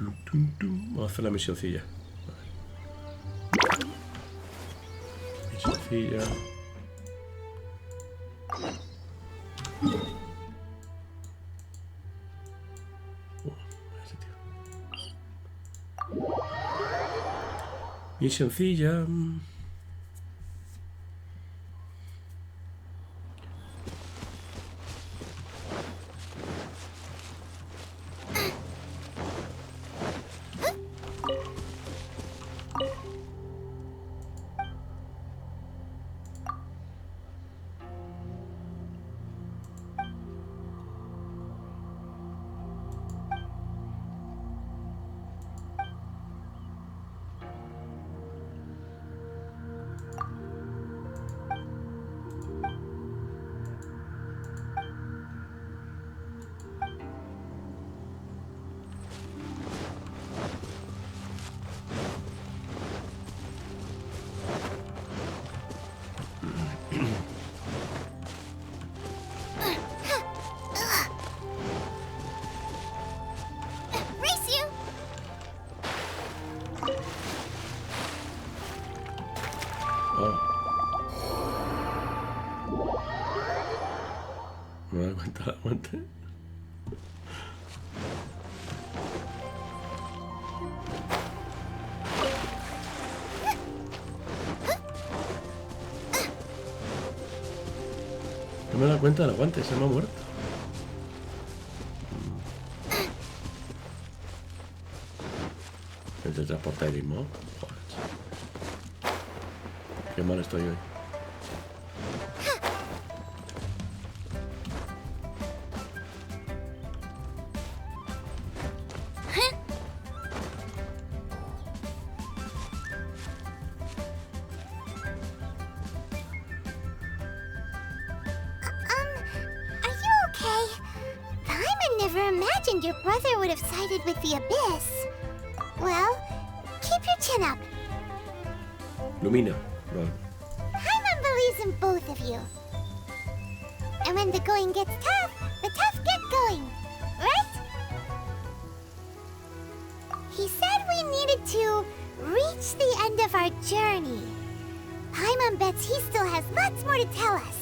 Vamos a hacer la misioncilla. Misioncilla. Ese tío. Misioncilla. Me da cuenta la muerte. No me da cuenta del aguante, se me ha muerto. El teletransporterismo. Joder. Qué mal estoy hoy. Your brother would have sided with the abyss. Well, keep your chin up. Lumina. No. Paimon believes in both of you. And when the going gets tough, the tough get going. Right? He said we needed to reach the end of our journey. Paimon bets he still has lots more to tell us.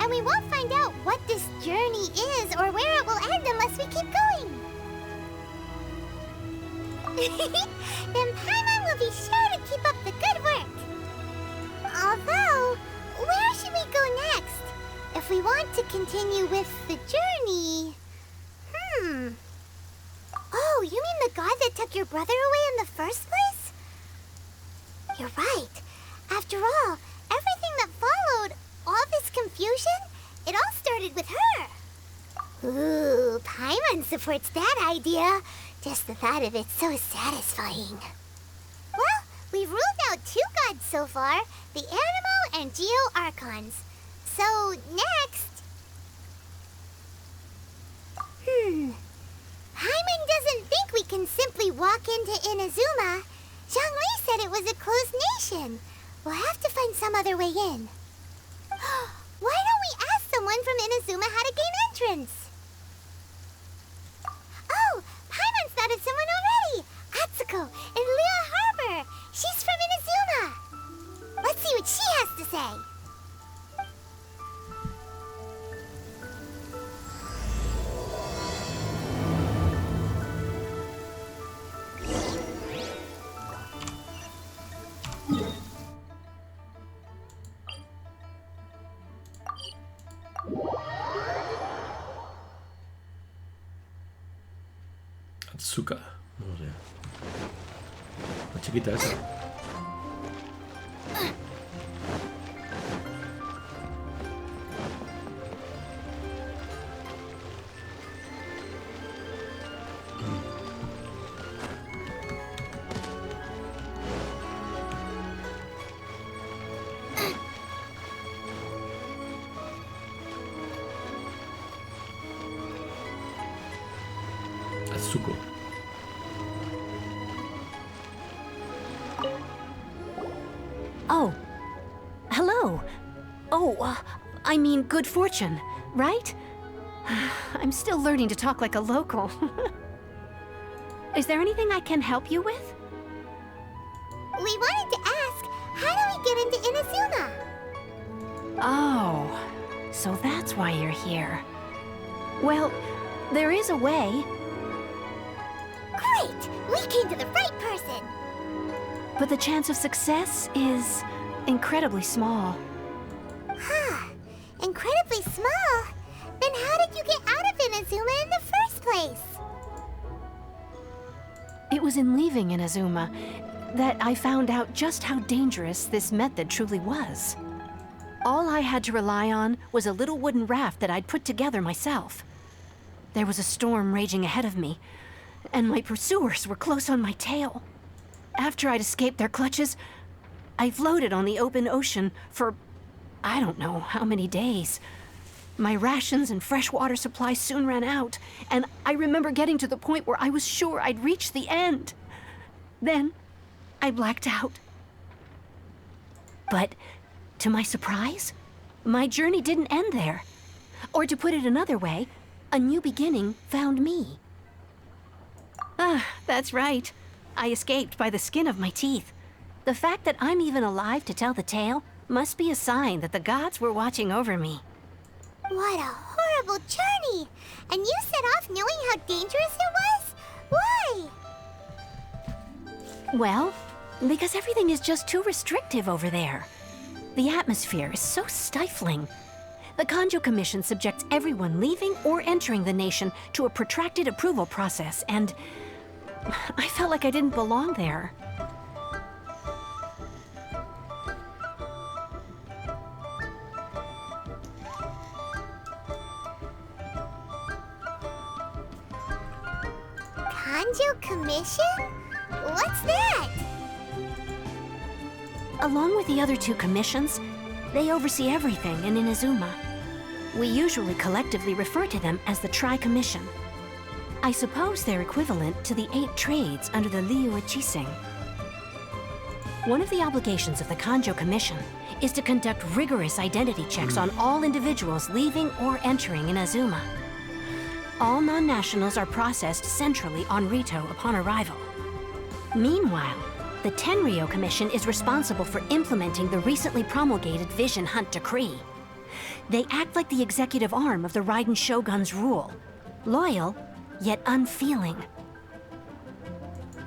And we won't find out what this journey is or where it will end unless we keep going. Then Paimon will be sure to keep up the good work. Although, where should we go next? If we want to continue with the journey... Oh, you mean the god that took your brother away in the first place? You're right. After all, everything that followed... all this confusion? It all started with her. Ooh, Paimon supports that idea. Just the thought of it's so satisfying. Well, we've ruled out 2 gods so far, the Animo and Geo Archons. So, next... Paimon doesn't think we can simply walk into Inazuma. Zhongli said it was a closed nation. We'll have to find some other way in. Why don't we ask someone from Inazuma how to gain entrance? Oh, Paimon's thought of someone already! Atsuko in Lea Harbor! She's from Inazuma! Let's see what she has to say! Atsuka. No sé. La chiquita esa. Atsuko. Oh. Hello. Oh, I mean good fortune, right? I'm still learning to talk like a local. Is there anything I can help you with? We wanted to ask, how do we get into Inazuma? Oh, so that's why you're here. Well, there is a way, Great! We came to the right person! but the chance of success is incredibly small. Huh. Incredibly small? Then how did you get out of Inazuma in the first place? It was in leaving Inazuma that I found out just how dangerous this method truly was. All I had to rely on was a little wooden raft that I'd put together myself. There was a storm raging ahead of me, and my pursuers were close on my tail. After I'd escaped their clutches, I floated on the open ocean for I don't know how many days. My rations and freshwater supply soon ran out, and I remember getting to the point where I was sure I'd reached the end. Then, I blacked out. But, to my surprise, my journey didn't end there. Or to put it another way, a new beginning found me. Ah, that's right. I escaped by the skin of my teeth. The fact that I'm even alive to tell the tale must be a sign that the gods were watching over me. What a horrible journey! And you set off knowing how dangerous it was? Why? Well, because everything is just too restrictive over there. The atmosphere is so stifling. The Kanjo Commission subjects everyone leaving or entering the nation to a protracted approval process, and I felt like I didn't belong there. Kanjo Commission? What's that? Along with the other two commissions, they oversee everything in Inazuma. We usually collectively refer to them as the Tri-Commission. I suppose they're equivalent to the 8 trades under the Liu Chising. One of the obligations of the Kanjo Commission is to conduct rigorous identity checks on all individuals leaving or entering Inazuma. All non-nationals are processed centrally on Rito upon arrival. Meanwhile, the Tenryo Commission is responsible for implementing the recently promulgated Vision Hunt Decree. They act like the executive arm of the Raiden Shogun's rule, loyal, yet unfeeling.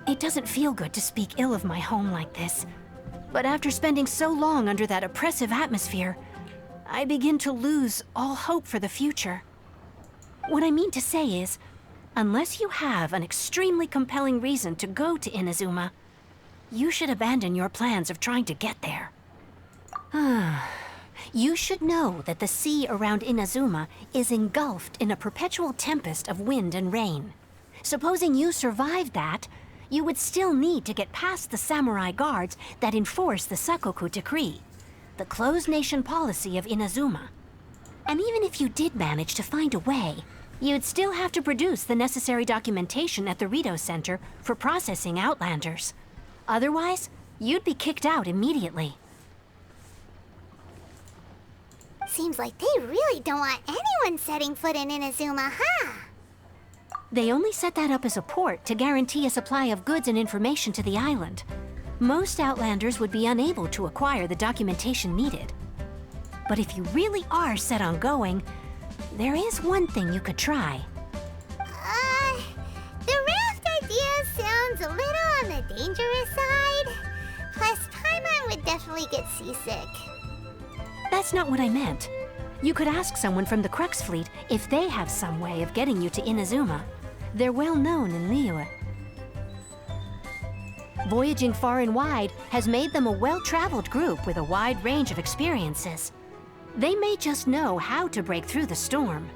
It doesn't feel good to speak ill of my home like this, but after spending so long under that oppressive atmosphere, I begin to lose all hope for the future. What I mean to say is, unless you have an extremely compelling reason to go to Inazuma, you should abandon your plans of trying to get there. You should know that the sea around Inazuma is engulfed in a perpetual tempest of wind and rain. Supposing you survived that, you would still need to get past the samurai guards that enforce the Sakoku Decree, the closed nation policy of Inazuma. And even if you did manage to find a way, you'd still have to produce the necessary documentation at the Rito Center for processing Outlanders. Otherwise, you'd be kicked out immediately. Seems like they really don't want anyone setting foot in Inazuma, huh? They only set that up as a port to guarantee a supply of goods and information to the island. Most Outlanders would be unable to acquire the documentation needed. But if you really are set on going, there is one thing you could try. The raft idea sounds a little on the dangerous side. Plus, Paimon would definitely get seasick. That's not what I meant. You could ask someone from the Crux Fleet if they have some way of getting you to Inazuma. They're well known in Liyue. Voyaging far and wide has made them a well-traveled group with a wide range of experiences. They may just know how to break through the storm.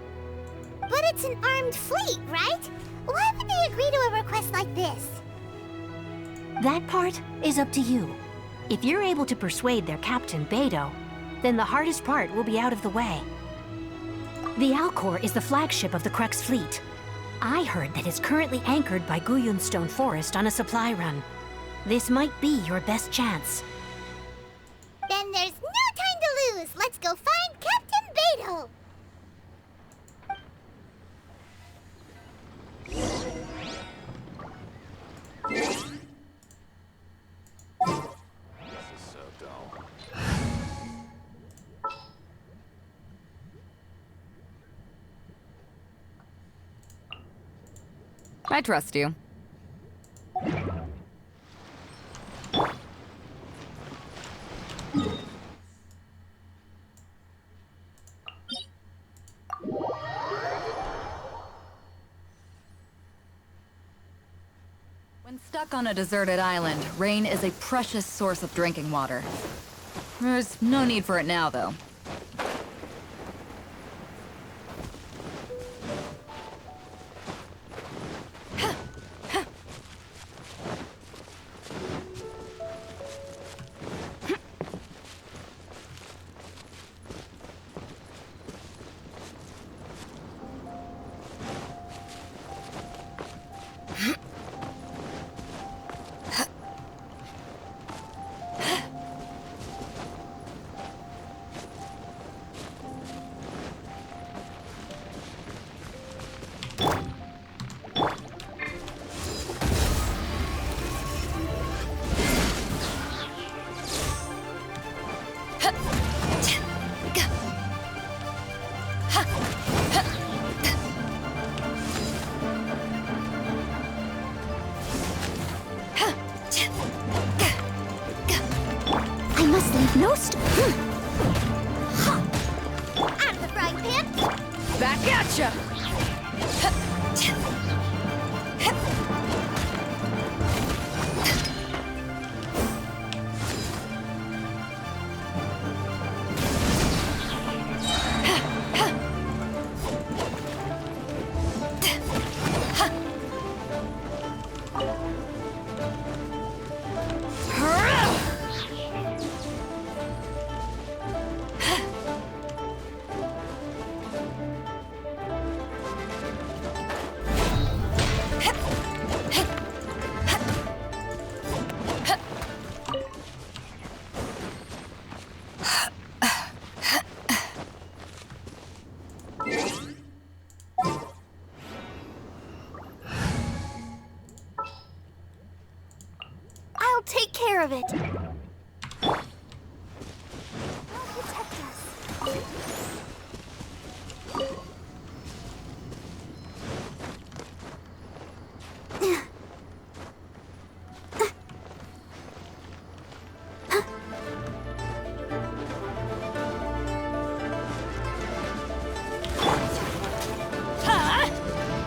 But it's an armed fleet, right? Why would they agree to a request like this? That part is up to you. If you're able to persuade their captain, Beidou, then the hardest part will be out of the way. The Alcor is the flagship of the Crux Fleet. I heard that it's currently anchored by Guyunstone Forest on a supply run. This might be your best chance. Then there's no time to lose. Let's go find Captain Beidou. I trust you. When stuck on a deserted island, rain is a precious source of drinking water. There's no need for it now, though. I must leave no out of the frying pan. Back at ya! I'll take care of it. I'll protect us.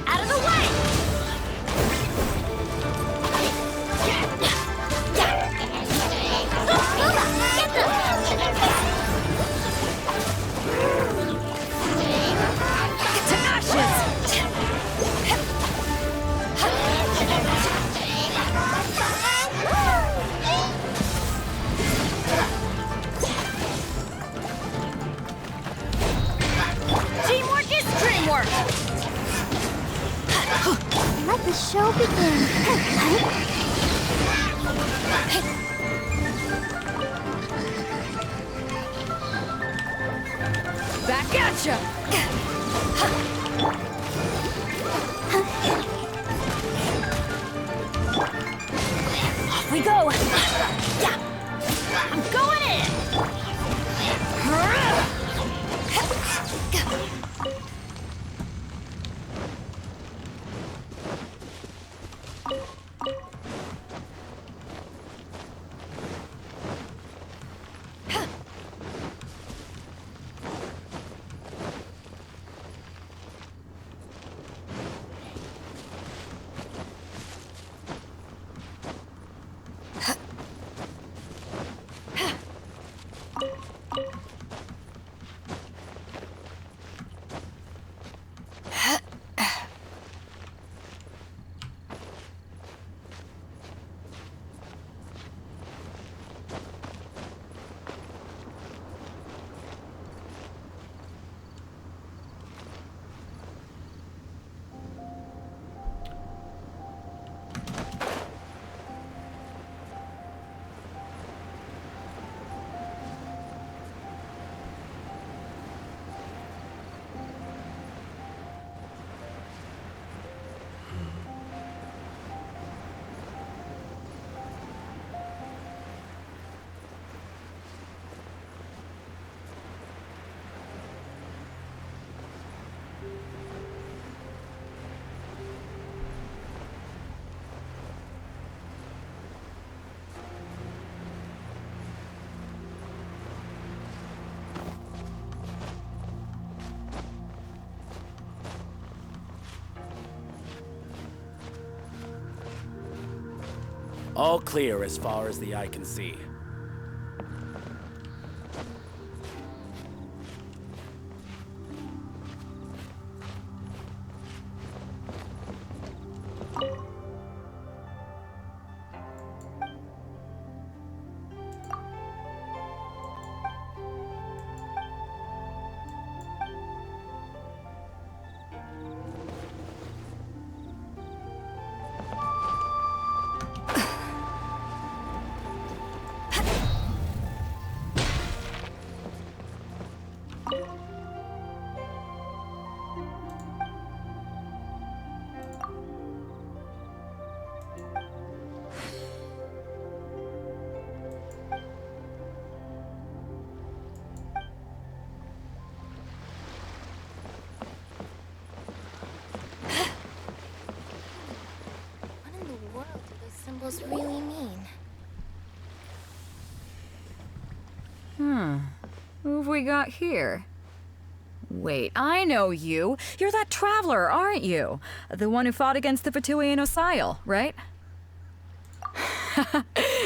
Out of the way! To ashes! Teamwork is dreamwork! Let the show begin. Back at ya! Off we go! Yeah! I'm going in! All clear as far as the eye can see. What in the world do those symbols really mean? Who have we got here? Wait, I know you. You're that traveler, aren't you? The one who fought against the Fatuian Osile, right?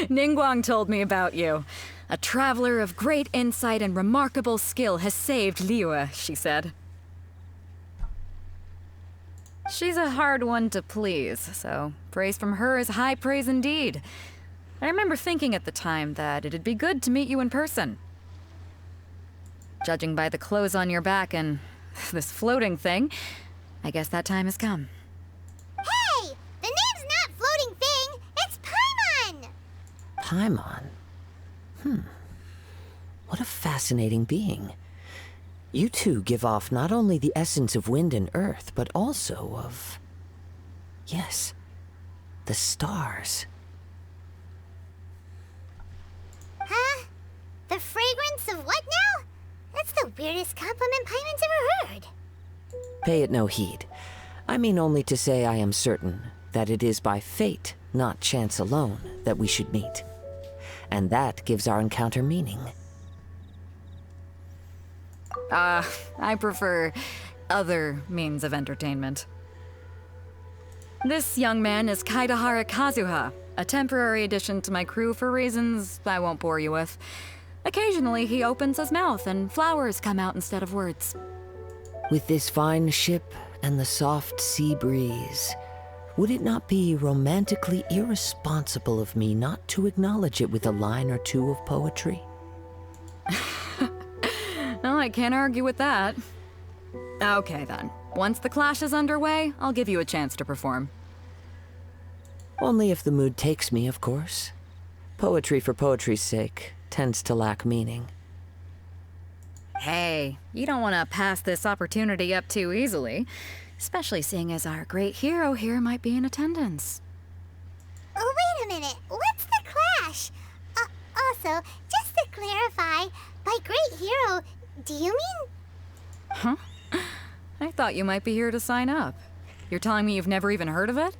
Ningguang told me about you. A traveler of great insight and remarkable skill has saved Liyue, she said. She's a hard one to please, so praise from her is high praise indeed. I remember thinking at the time that it'd be good to meet you in person. Judging by the clothes on your back and this floating thing, I guess that time has come. Hey! The name's not Floating Thing, it's Paimon! Paimon? What a fascinating being. You two give off not only the essence of wind and earth, but also of... yes, the stars. Huh? The fragrance of what now? That's the weirdest compliment Paimon's ever heard. Pay it no heed. I mean only to say I am certain that it is by fate, not chance alone, that we should meet. And that gives our encounter meaning. I prefer other means of entertainment. This young man is Kaidahara Kazuha, a temporary addition to my crew for reasons I won't bore you with. Occasionally, he opens his mouth and flowers come out instead of words. With this fine ship and the soft sea breeze, would it not be romantically irresponsible of me not to acknowledge it with a line or two of poetry? Well, I can't argue with that. Okay then. Once the clash is underway, I'll give you a chance to perform. Only if the mood takes me, of course. Poetry for poetry's sake tends to lack meaning. Hey, you don't want to pass this opportunity up too easily, especially seeing as our great hero here might be in attendance. Oh, wait a minute. What's the clash? Also, just to clarify, by great hero, do you mean... Huh? I thought you might be here to sign up. You're telling me you've never even heard of it?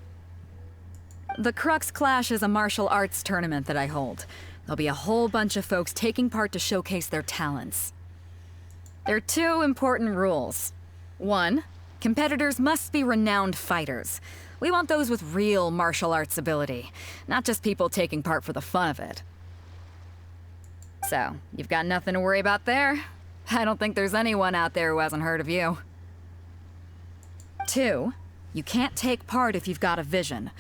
The Crux Clash is a martial arts tournament that I hold. There'll be a whole bunch of folks taking part to showcase their talents. There are two important rules. One, competitors must be renowned fighters. We want those with real martial arts ability, not just people taking part for the fun of it. So, you've got nothing to worry about there. I don't think there's anyone out there who hasn't heard of you. Two, you can't take part if you've got a vision.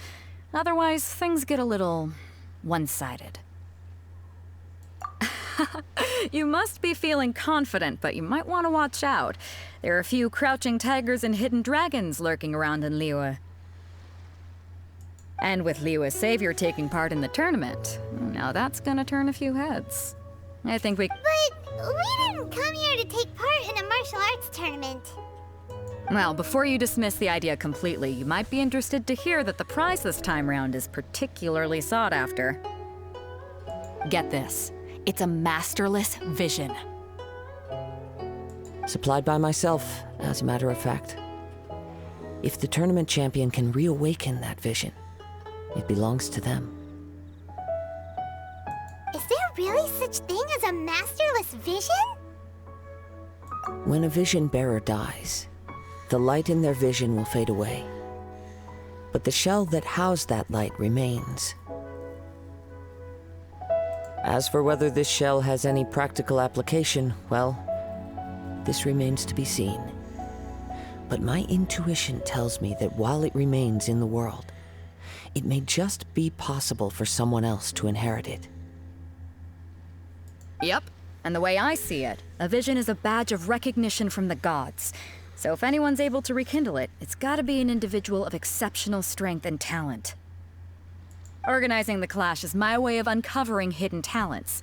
Otherwise, things get a little one-sided. You must be feeling confident, but you might want to watch out. There are a few crouching tigers and hidden dragons lurking around in Liyue. And with Liyue's savior taking part in the tournament, now that's gonna turn a few heads. I think we... But we didn't come here to take part in a martial arts tournament. Well, before you dismiss the idea completely, you might be interested to hear that the prize this time round is particularly sought after. Get this. It's a masterless vision. Supplied by myself, as a matter of fact. If the tournament champion can reawaken that vision, it belongs to them. Is there really such thing as a masterless vision? When a vision bearer dies, the light in their vision will fade away. But the shell that housed that light remains. As for whether this shell has any practical application, well, this remains to be seen. But my intuition tells me that while it remains in the world, it may just be possible for someone else to inherit it. Yep, and the way I see it, a vision is a badge of recognition from the gods. So if anyone's able to rekindle it, it's gotta be an individual of exceptional strength and talent. Organizing the clash is my way of uncovering hidden talents,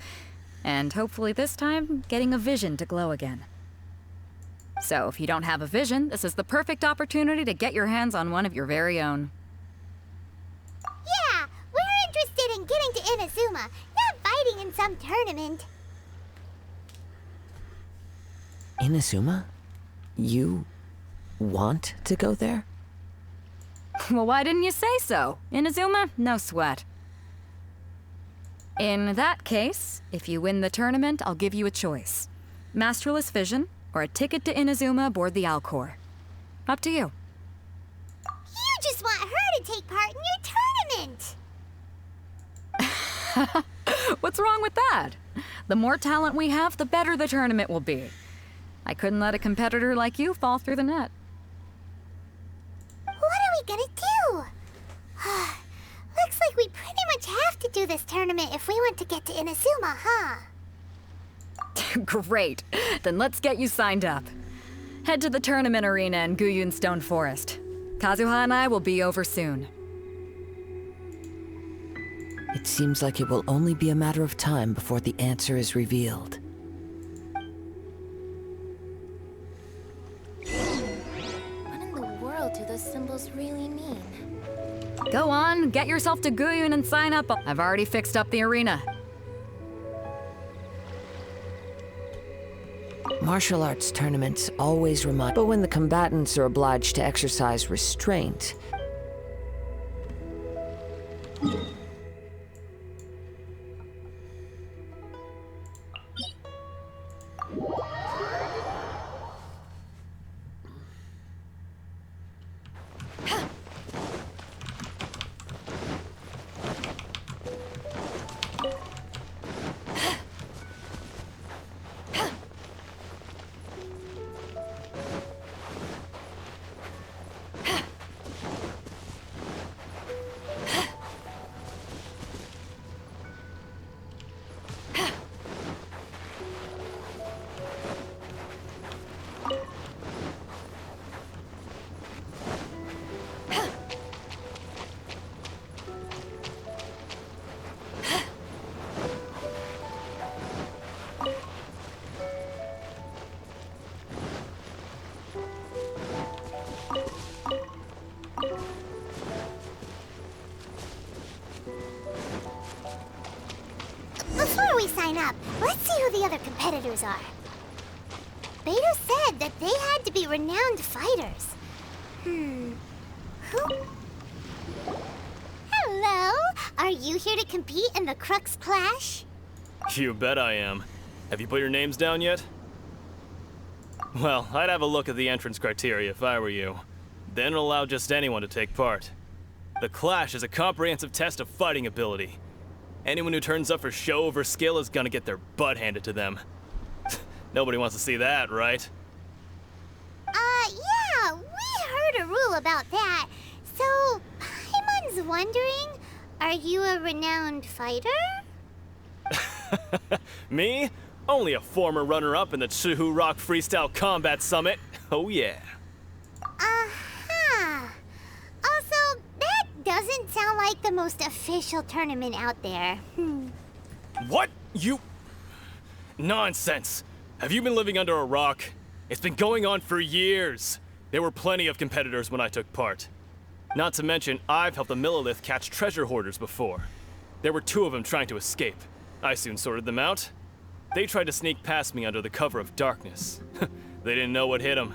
and hopefully this time, getting a vision to glow again. So if you don't have a vision, this is the perfect opportunity to get your hands on one of your very own. Yeah, we're interested in getting to Inazuma, not fighting in some tournament. Inazuma? You want to go there? Well, why didn't you say so? Inazuma? No sweat. In that case, if you win the tournament, I'll give you a choice. Masterless Vision, or a ticket to Inazuma aboard the Alcor. Up to you. You just want her to take part in your tournament. What's wrong with that? The more talent we have, the better the tournament will be. I couldn't let a competitor like you fall through the net. What are we gonna do? Looks like we pretty much have to do this tournament if we want to get to Inazuma, huh? Great. Then let's get you signed up. Head to the tournament arena in Guyun Stone Forest. Kazuha and I will be over soon. It seems like it will only be a matter of time before the answer is revealed. What in the world do those symbols really mean? Go on, get yourself to Guyun and sign up. I've already fixed up the arena. Martial arts tournaments always remind, but when the combatants are obliged to exercise restraint, Before we sign up, let's see who the other competitors are. Beto said that they had to be renowned fighters. Who? Hello? Are you here to compete in the Crux Clash? You bet I am. Have you put your names down yet? Well, I'd have a look at the entrance criteria if I were you. Then allow just anyone to take part. The Clash is a comprehensive test of fighting ability. Anyone who turns up for show over skill is gonna get their butt handed to them. Nobody wants to see that, right? Yeah, we heard a rule about that. So, Paimon's wondering, are you a renowned fighter? Me? Only a former runner-up in the Chihu Rock Freestyle Combat Summit. Oh yeah. Uh-huh. Also, that doesn't sound like the most official tournament out there. What? You... Nonsense. Have you been living under a rock? It's been going on for years. There were plenty of competitors when I took part. Not to mention, I've helped the Millilith catch treasure hoarders before. There were 2 of them trying to escape. I soon sorted them out. They tried to sneak past me under the cover of darkness. They didn't know what hit them.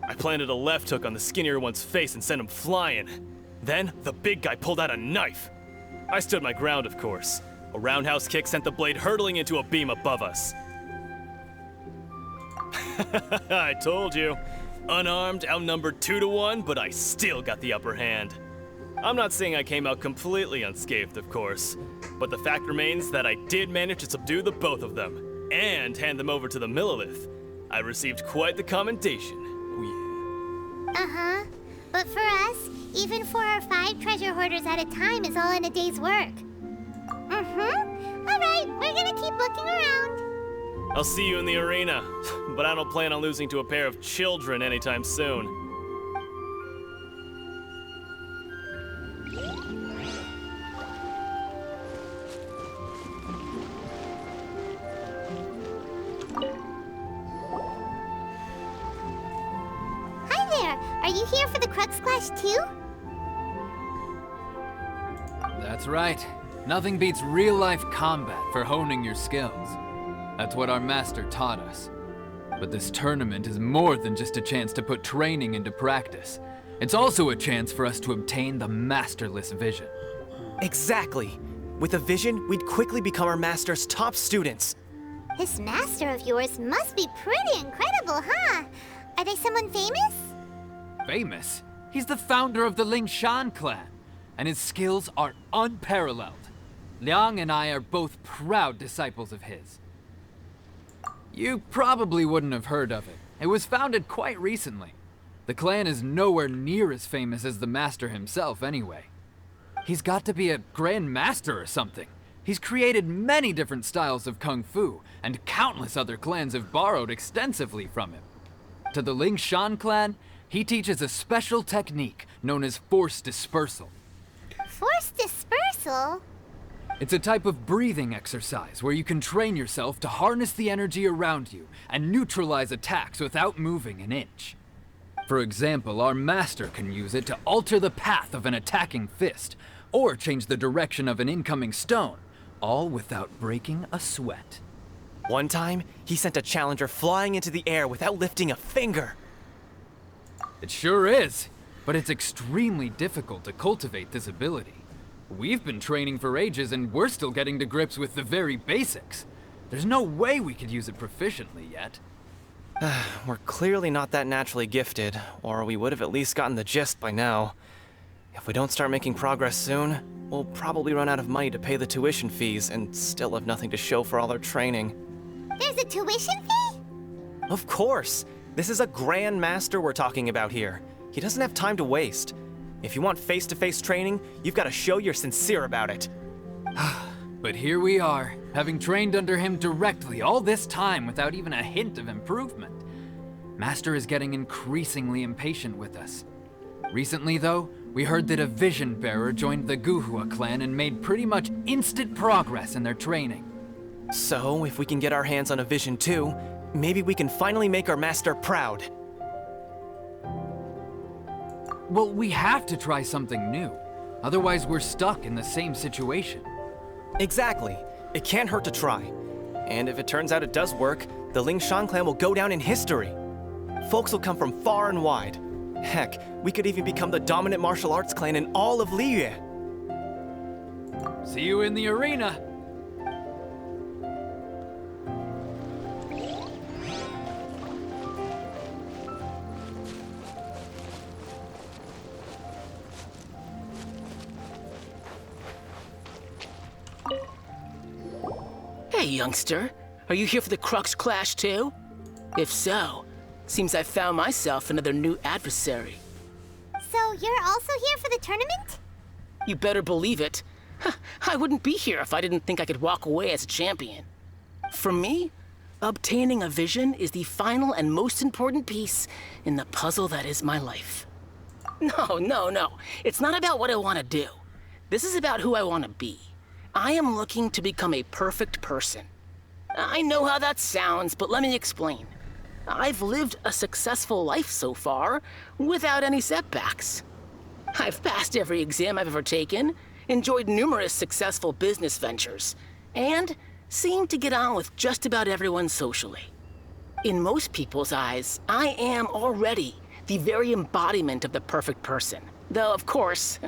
I planted a left hook on the skinnier one's face and sent him flying. Then, the big guy pulled out a knife. I stood my ground, of course. A roundhouse kick sent the blade hurtling into a beam above us. I told you. Unarmed, outnumbered 2-1, but I still got the upper hand. I'm not saying I came out completely unscathed, of course. But the fact remains that I did manage to subdue the both of them, and hand them over to the Millilith. I received quite the commendation. Oh yeah. Uh-huh. But for us, even 4 or 5 treasure hoarders at a time is all in a day's work. Alright, we're gonna keep looking around. I'll see you in the arena, but I don't plan on losing to a pair of children anytime soon. Hi there! Are you here for the Crux Clash too? That's right. Nothing beats real-life combat for honing your skills. That's what our master taught us. But this tournament is more than just a chance to put training into practice. It's also a chance for us to obtain the masterless vision. Exactly. With a vision, we'd quickly become our master's top students. This master of yours must be pretty incredible, huh? Are they someone famous? Famous? He's the founder of the Lingshan clan, and his skills are unparalleled. Liang and I are both proud disciples of his. You probably wouldn't have heard of it. It was founded quite recently. The clan is nowhere near as famous as the master himself anyway. He's got to be a grand master or something. He's created many different styles of kung fu, and countless other clans have borrowed extensively from him. To the Lingshan clan, he teaches a special technique known as force dispersal. Force dispersal? It's a type of breathing exercise where you can train yourself to harness the energy around you and neutralize attacks without moving an inch. For example, our master can use it to alter the path of an attacking fist, or change the direction of an incoming stone, all without breaking a sweat. One time, he sent a challenger flying into the air without lifting a finger. It sure is, but it's extremely difficult to cultivate this ability. We've been training for ages and we're still getting to grips with the very basics. There's no way we could use it proficiently yet. We're clearly not that naturally gifted, or we would have at least gotten the gist by now. If we don't start making progress soon, we'll probably run out of money to pay the tuition fees and still have nothing to show for all our training. There's a tuition fee? Of course! This is a Grand Master we're talking about here. He doesn't have time to waste. If you want face-to-face training, you've got to show you're sincere about it. But here we are, having trained under him directly all this time without even a hint of improvement. Master is getting increasingly impatient with us. Recently, though, we heard that a vision bearer joined the Guhua clan and made pretty much instant progress in their training. So, if we can get our hands on a vision too, maybe we can finally make our master proud. Well, we have to try something new. Otherwise, we're stuck in the same situation. Exactly. It can't hurt to try. And if it turns out it does work, the Lingshan clan will go down in history. Folks will come from far and wide. Heck, we could even become the dominant martial arts clan in all of Liyue. See you in the arena! Hey, youngster. Are you here for the Crux Clash too? If so, seems I found myself another new adversary. So you're also here for the tournament? You better believe it. I wouldn't be here if I didn't think I could walk away as a champion. For me, obtaining a vision is the final and most important piece in the puzzle that is my life. No. It's not about what I want to do. This is about who I want to be. I am looking to become a perfect person. I know how that sounds, but let me explain. I've lived a successful life so far, without any setbacks. I've passed every exam I've ever taken, enjoyed numerous successful business ventures, and seemed to get on with just about everyone socially. In most people's eyes, I am already the very embodiment of the perfect person. Though, of course,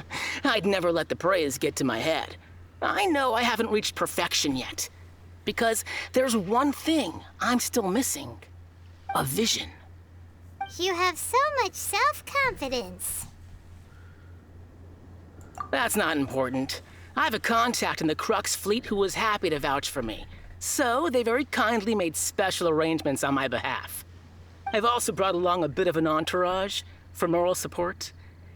I'd never let the praise get to my head. I know I haven't reached perfection yet, because there's one thing I'm still missing. A vision. You have so much self-confidence. That's not important. I have a contact in the Crux fleet who was happy to vouch for me. So they very kindly made special arrangements on my behalf. I've also brought along a bit of an entourage for moral support.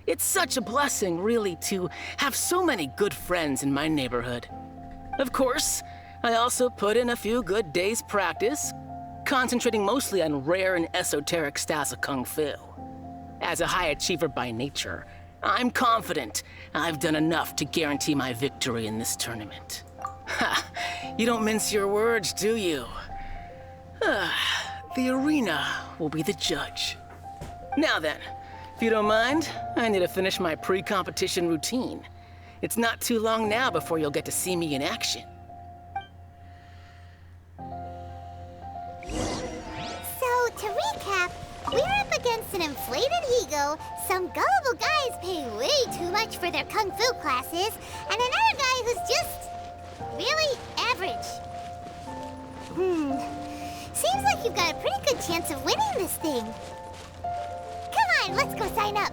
It's such a blessing, really, to have so many good friends in my neighborhood. Of course, I also put in a few good days' practice, concentrating mostly on rare and esoteric styles of Kung Fu. As a high achiever by nature, I'm confident I've done enough to guarantee my victory in this tournament. Ha! You don't mince your words, do you? The arena will be the judge. Now then, if you don't mind, I need to finish my pre-competition routine. It's not too long now before you'll get to see me in action. So, to recap, we're up against an inflated ego, some gullible guys pay way too much for their kung fu classes, and another guy who's just really average. Seems like you've got a pretty good chance of winning this thing. Come on, let's go sign up.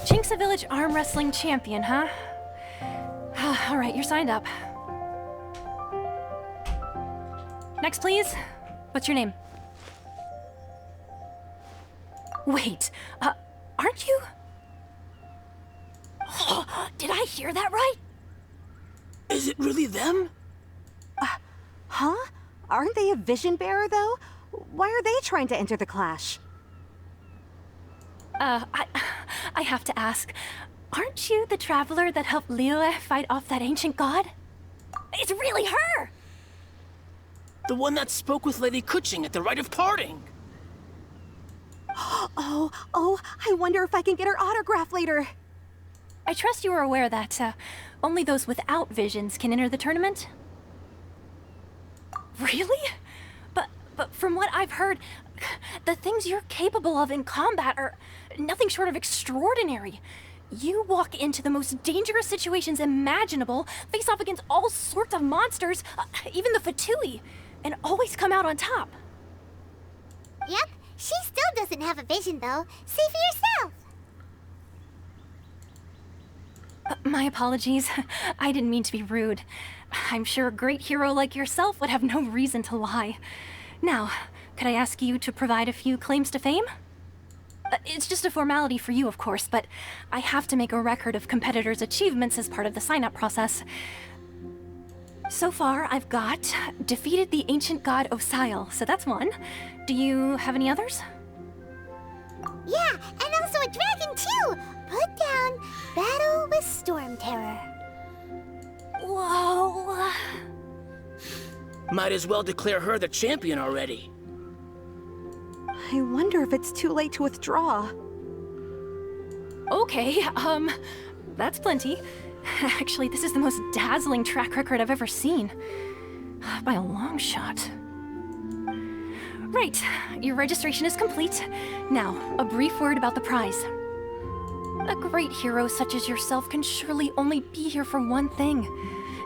Chinksa Village Arm Wrestling Champion, huh? All right, you're signed up. Next, please. What's your name? Wait, aren't you? Did I hear that right? Is it really them? Huh? Aren't they a vision bearer, though? Why are they trying to enter the clash? I have to ask, aren't you the traveler that helped Liyue fight off that ancient god? It's really her! The one that spoke with Lady Kuching at the rite of parting. Oh, I wonder if I can get her autograph later. I trust you are aware that only those without visions can enter the tournament? Really? But from what I've heard, the things you're capable of in combat are nothing short of extraordinary. You walk into the most dangerous situations imaginable, face off against all sorts of monsters, even the Fatui, and always come out on top. Yep, she still doesn't have a vision, though. See for yourself. My apologies. I didn't mean to be rude. I'm sure a great hero like yourself would have no reason to lie. Now, could I ask you to provide a few claims to fame? It's just a formality for you, of course, but I have to make a record of competitors' achievements as part of the sign-up process. So far, I've got defeated the ancient god Osile, so that's one. Do you have any others? Yeah, and also a dragon, too! Put down Battle with Storm Terror. Whoa. Might as well declare her the champion already. I wonder if it's too late to withdraw. Okay, that's plenty. Actually, this is the most dazzling track record I've ever seen. By a long shot. Right, your registration is complete. Now, a brief word about the prize. A great hero such as yourself can surely only be here for one thing.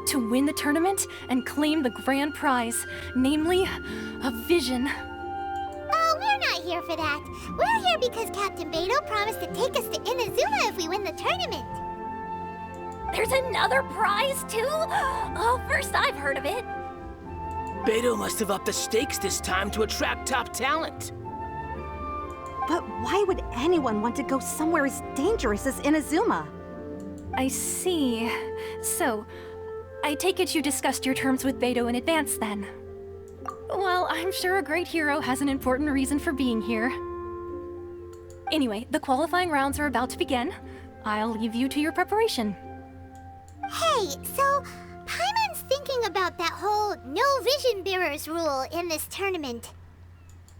To win the tournament and claim the grand prize, namely, a vision. Oh, we're not here for that. We're here because Captain Beidou promised to take us to Inazuma if we win the tournament. There's another prize, too? Oh, first I've heard of it. Beidou must have upped the stakes this time to attract top talent. But why would anyone want to go somewhere as dangerous as Inazuma? I see. So, I take it you discussed your terms with Beidou in advance, then? Well, I'm sure a great hero has an important reason for being here. Anyway, the qualifying rounds are about to begin. I'll leave you to your preparation. Hey, so Paimon's thinking about that whole no vision bearers rule in this tournament.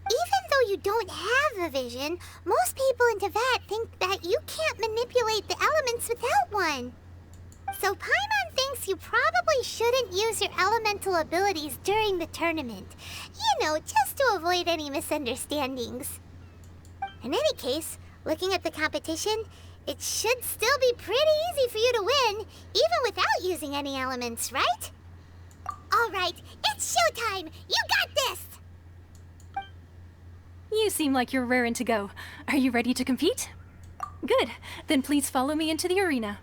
Even though you don't have a vision, most people in Teyvat think that you can't manipulate the elements without one. So Paimon thinks you probably shouldn't use your elemental abilities during the tournament. You know, just to avoid any misunderstandings. In any case, looking at the competition, it should still be pretty easy for you to win, even without using any elements, right? All right, it's showtime! You got this! You seem like you're raring to go. Are you ready to compete? Good. Then please follow me into the arena.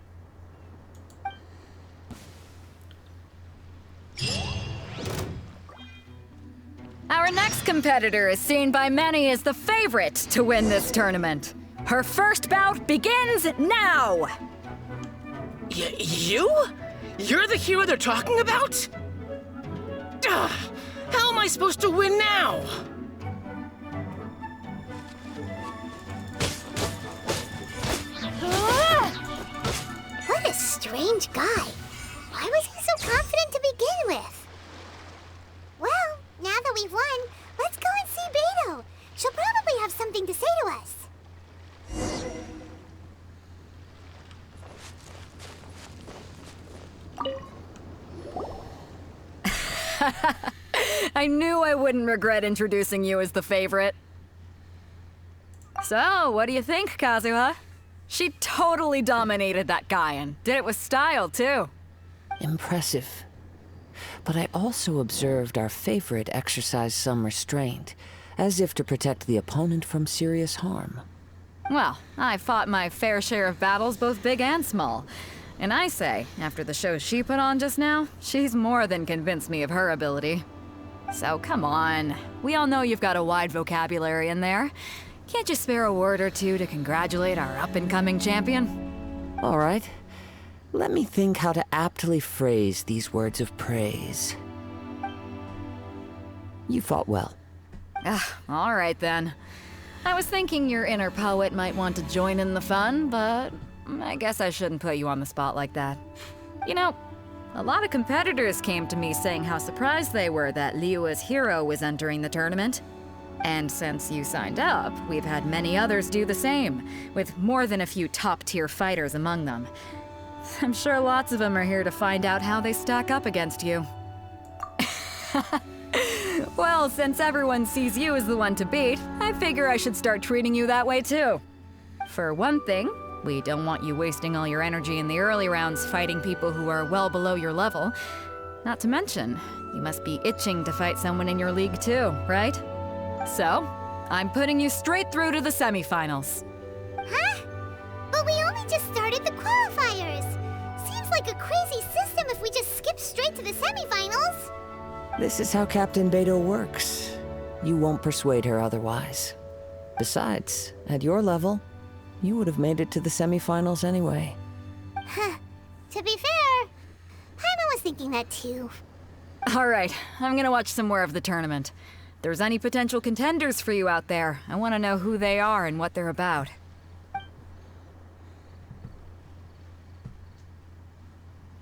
Our next competitor is seen by many as the favorite to win this tournament. Her first bout begins now! You? You're the hero they're talking about? Ugh, how am I supposed to win now? What a strange guy. Why was he so confident to begin with? Well, now that we've won, let's go and see Beto. She'll probably have something to say to us. I knew I wouldn't regret introducing you as the favorite. So, what do you think, Kazuha? She totally dominated that guy and did it with style, too. Impressive. But I also observed our favorite exercise some restraint, as if to protect the opponent from serious harm. Well, I fought my fair share of battles, both big and small. And I say, after the show she put on just now, she's more than convinced me of her ability. So come on, we all know you've got a wide vocabulary in there. Can't you spare a word or two to congratulate our up-and-coming champion? All right. Let me think how to aptly phrase these words of praise. You fought well. All right then. I was thinking your inner poet might want to join in the fun, but I guess I shouldn't put you on the spot like that. You know, a lot of competitors came to me saying how surprised they were that Liyue's hero was entering the tournament. And since you signed up, we've had many others do the same, with more than a few top-tier fighters among them. I'm sure lots of them are here to find out how they stack up against you. Well, since everyone sees you as the one to beat, I figure I should start treating you that way too. For one thing, we don't want you wasting all your energy in the early rounds fighting people who are well below your level. Not to mention, you must be itching to fight someone in your league too, right? So, I'm putting you straight through to the semifinals. Huh? But we only just started the qualifiers. Seems like a crazy system if we just skip straight to the semifinals. This is how Captain Beto works. You won't persuade her otherwise. Besides, at your level, you would have made it to the semifinals anyway. Huh. To be fair, Paimon was thinking that too. All right, I'm gonna watch some more of the tournament. If there's any potential contenders for you out there, I want to know who they are and what they're about.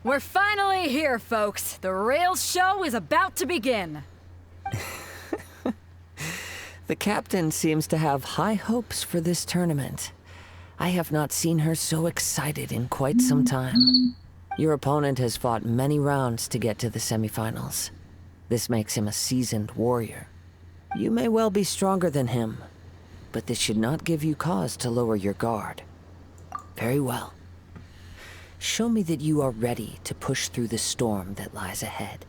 We're finally here, folks. The real show is about to begin. The captain seems to have high hopes for this tournament. I have not seen her so excited in quite some time. Your opponent has fought many rounds to get to the semifinals. This makes him a seasoned warrior. You may well be stronger than him, but this should not give you cause to lower your guard. Very well. Show me that you are ready to push through the storm that lies ahead.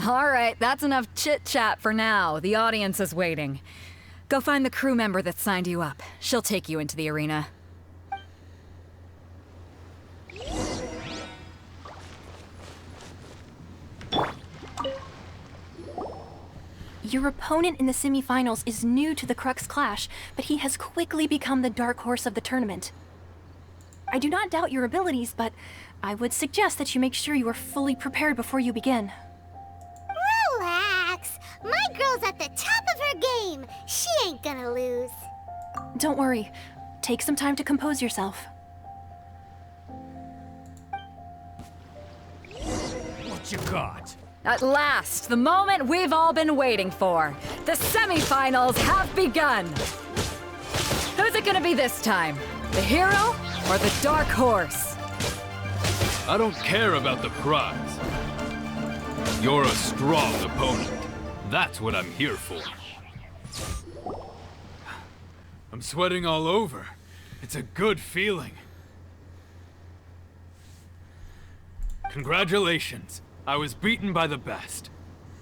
All right, that's enough chit-chat for now. The audience is waiting. Go find the crew member that signed you up. She'll take you into the arena. Your opponent in the semifinals is new to the Crux Clash, but he has quickly become the dark horse of the tournament. I do not doubt your abilities, but I would suggest that you make sure you are fully prepared before you begin. Relax. My girl's at the top of her game. She ain't gonna lose. Don't worry. Take some time to compose yourself. What you got? At last, the moment we've all been waiting for. The semifinals have begun. Who's it gonna be this time? The hero or the dark horse? I don't care about the prize. You're a strong opponent. That's what I'm here for. I'm sweating all over. It's a good feeling. Congratulations. I was beaten by the best.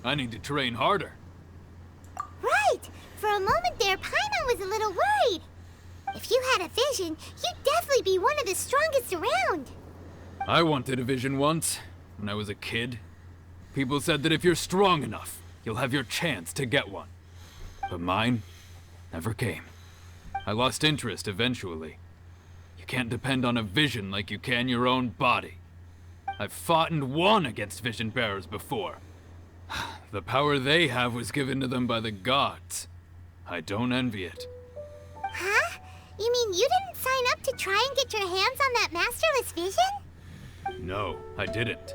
I need to train harder. Right! For a moment there, Paimon was a little worried. If you had a vision, you'd definitely easily be one of the strongest around. I wanted a vision once, when I was a kid. People said that if you're strong enough, you'll have your chance to get one. But mine never came. I lost interest eventually. You can't depend on a vision like you can your own body. I've fought and won against vision bearers before. The power they have was given to them by the gods. I don't envy it. Huh? You mean you didn't sign up to try and get your hands on that masterless vision? No, I didn't.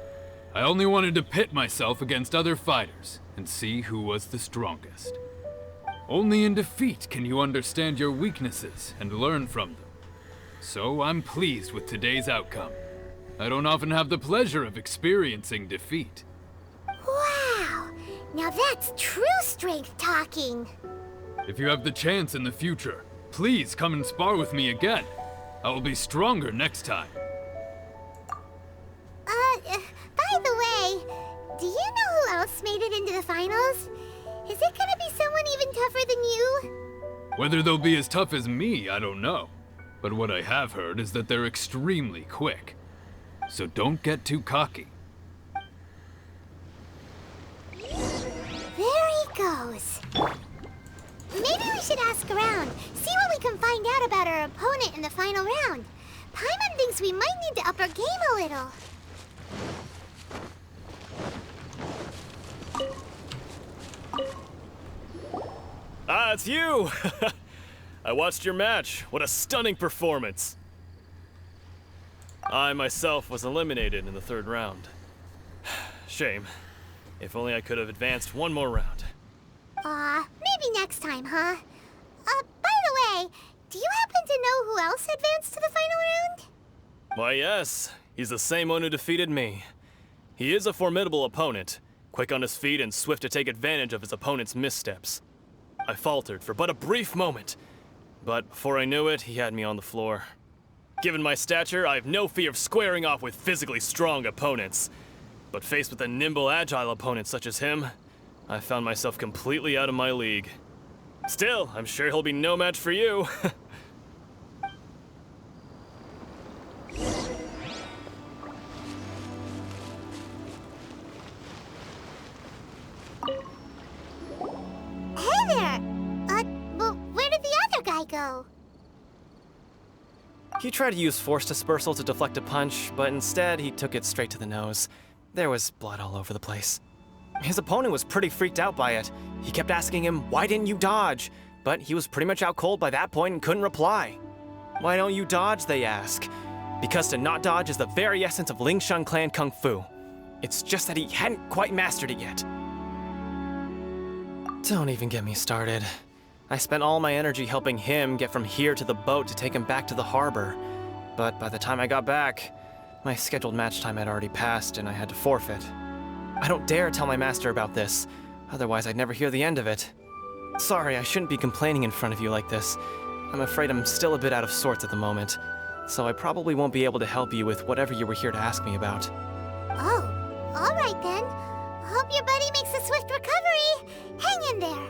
I only wanted to pit myself against other fighters and see who was the strongest. Only in defeat can you understand your weaknesses and learn from them. So I'm pleased with today's outcome. I don't often have the pleasure of experiencing defeat. Wow! Now that's true strength talking. If you have the chance in the future, please come and spar with me again. I will be stronger next time. By the way, do you know who else made it into the finals? Is it gonna be someone even tougher than you? Whether they'll be as tough as me, I don't know. But what I have heard is that they're extremely quick. So don't get too cocky. There he goes. Maybe we should ask around, see what we can find out about our opponent in the final round. Paimon thinks we might need to up our game a little. Ah, it's you! I watched your match. What a stunning performance. I myself was eliminated in the third round. Shame. If only I could have advanced one more round. Maybe next time, huh? By the way, do you happen to know who else advanced to the final round? Why, yes. He's the same one who defeated me. He is a formidable opponent, quick on his feet and swift to take advantage of his opponent's missteps. I faltered for but a brief moment, but before I knew it, he had me on the floor. Given my stature, I have no fear of squaring off with physically strong opponents. But faced with a nimble, agile opponent such as him, I found myself completely out of my league. Still, I'm sure he'll be no match for you. Hey there! Well, where did the other guy go? He tried to use force dispersal to deflect a punch, but instead he took it straight to the nose. There was blood all over the place. His opponent was pretty freaked out by it. He kept asking him, "Why didn't you dodge?" But he was pretty much out cold by that point and couldn't reply. "Why don't you dodge?" they ask. Because to not dodge is the very essence of Lingshan clan kung fu. It's just that he hadn't quite mastered it yet. Don't even get me started. I spent all my energy helping him get from here to the boat to take him back to the harbor. But by the time I got back, my scheduled match time had already passed and I had to forfeit. I don't dare tell my master about this, otherwise I'd never hear the end of it. Sorry, I shouldn't be complaining in front of you like this. I'm afraid I'm still a bit out of sorts at the moment, so I probably won't be able to help you with whatever you were here to ask me about. Oh, all right then. Hope your buddy makes a swift recovery. Hang in there.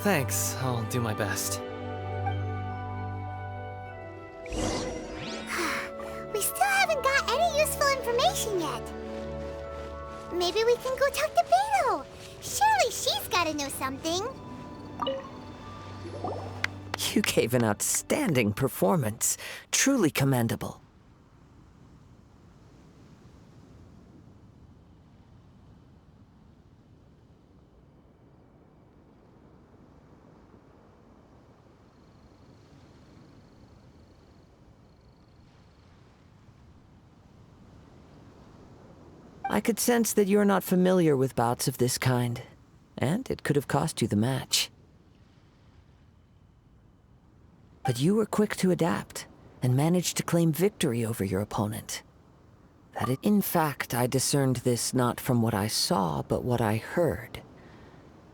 Thanks, I'll do my best. We still haven't got any useful information yet. Maybe we can go talk to Beto. Surely she's gotta know something. You gave an outstanding performance. Truly commendable. I could sense that you're not familiar with bouts of this kind, and it could have cost you the match. But you were quick to adapt, and managed to claim victory over your opponent. In fact, I discerned this not from what I saw, but what I heard.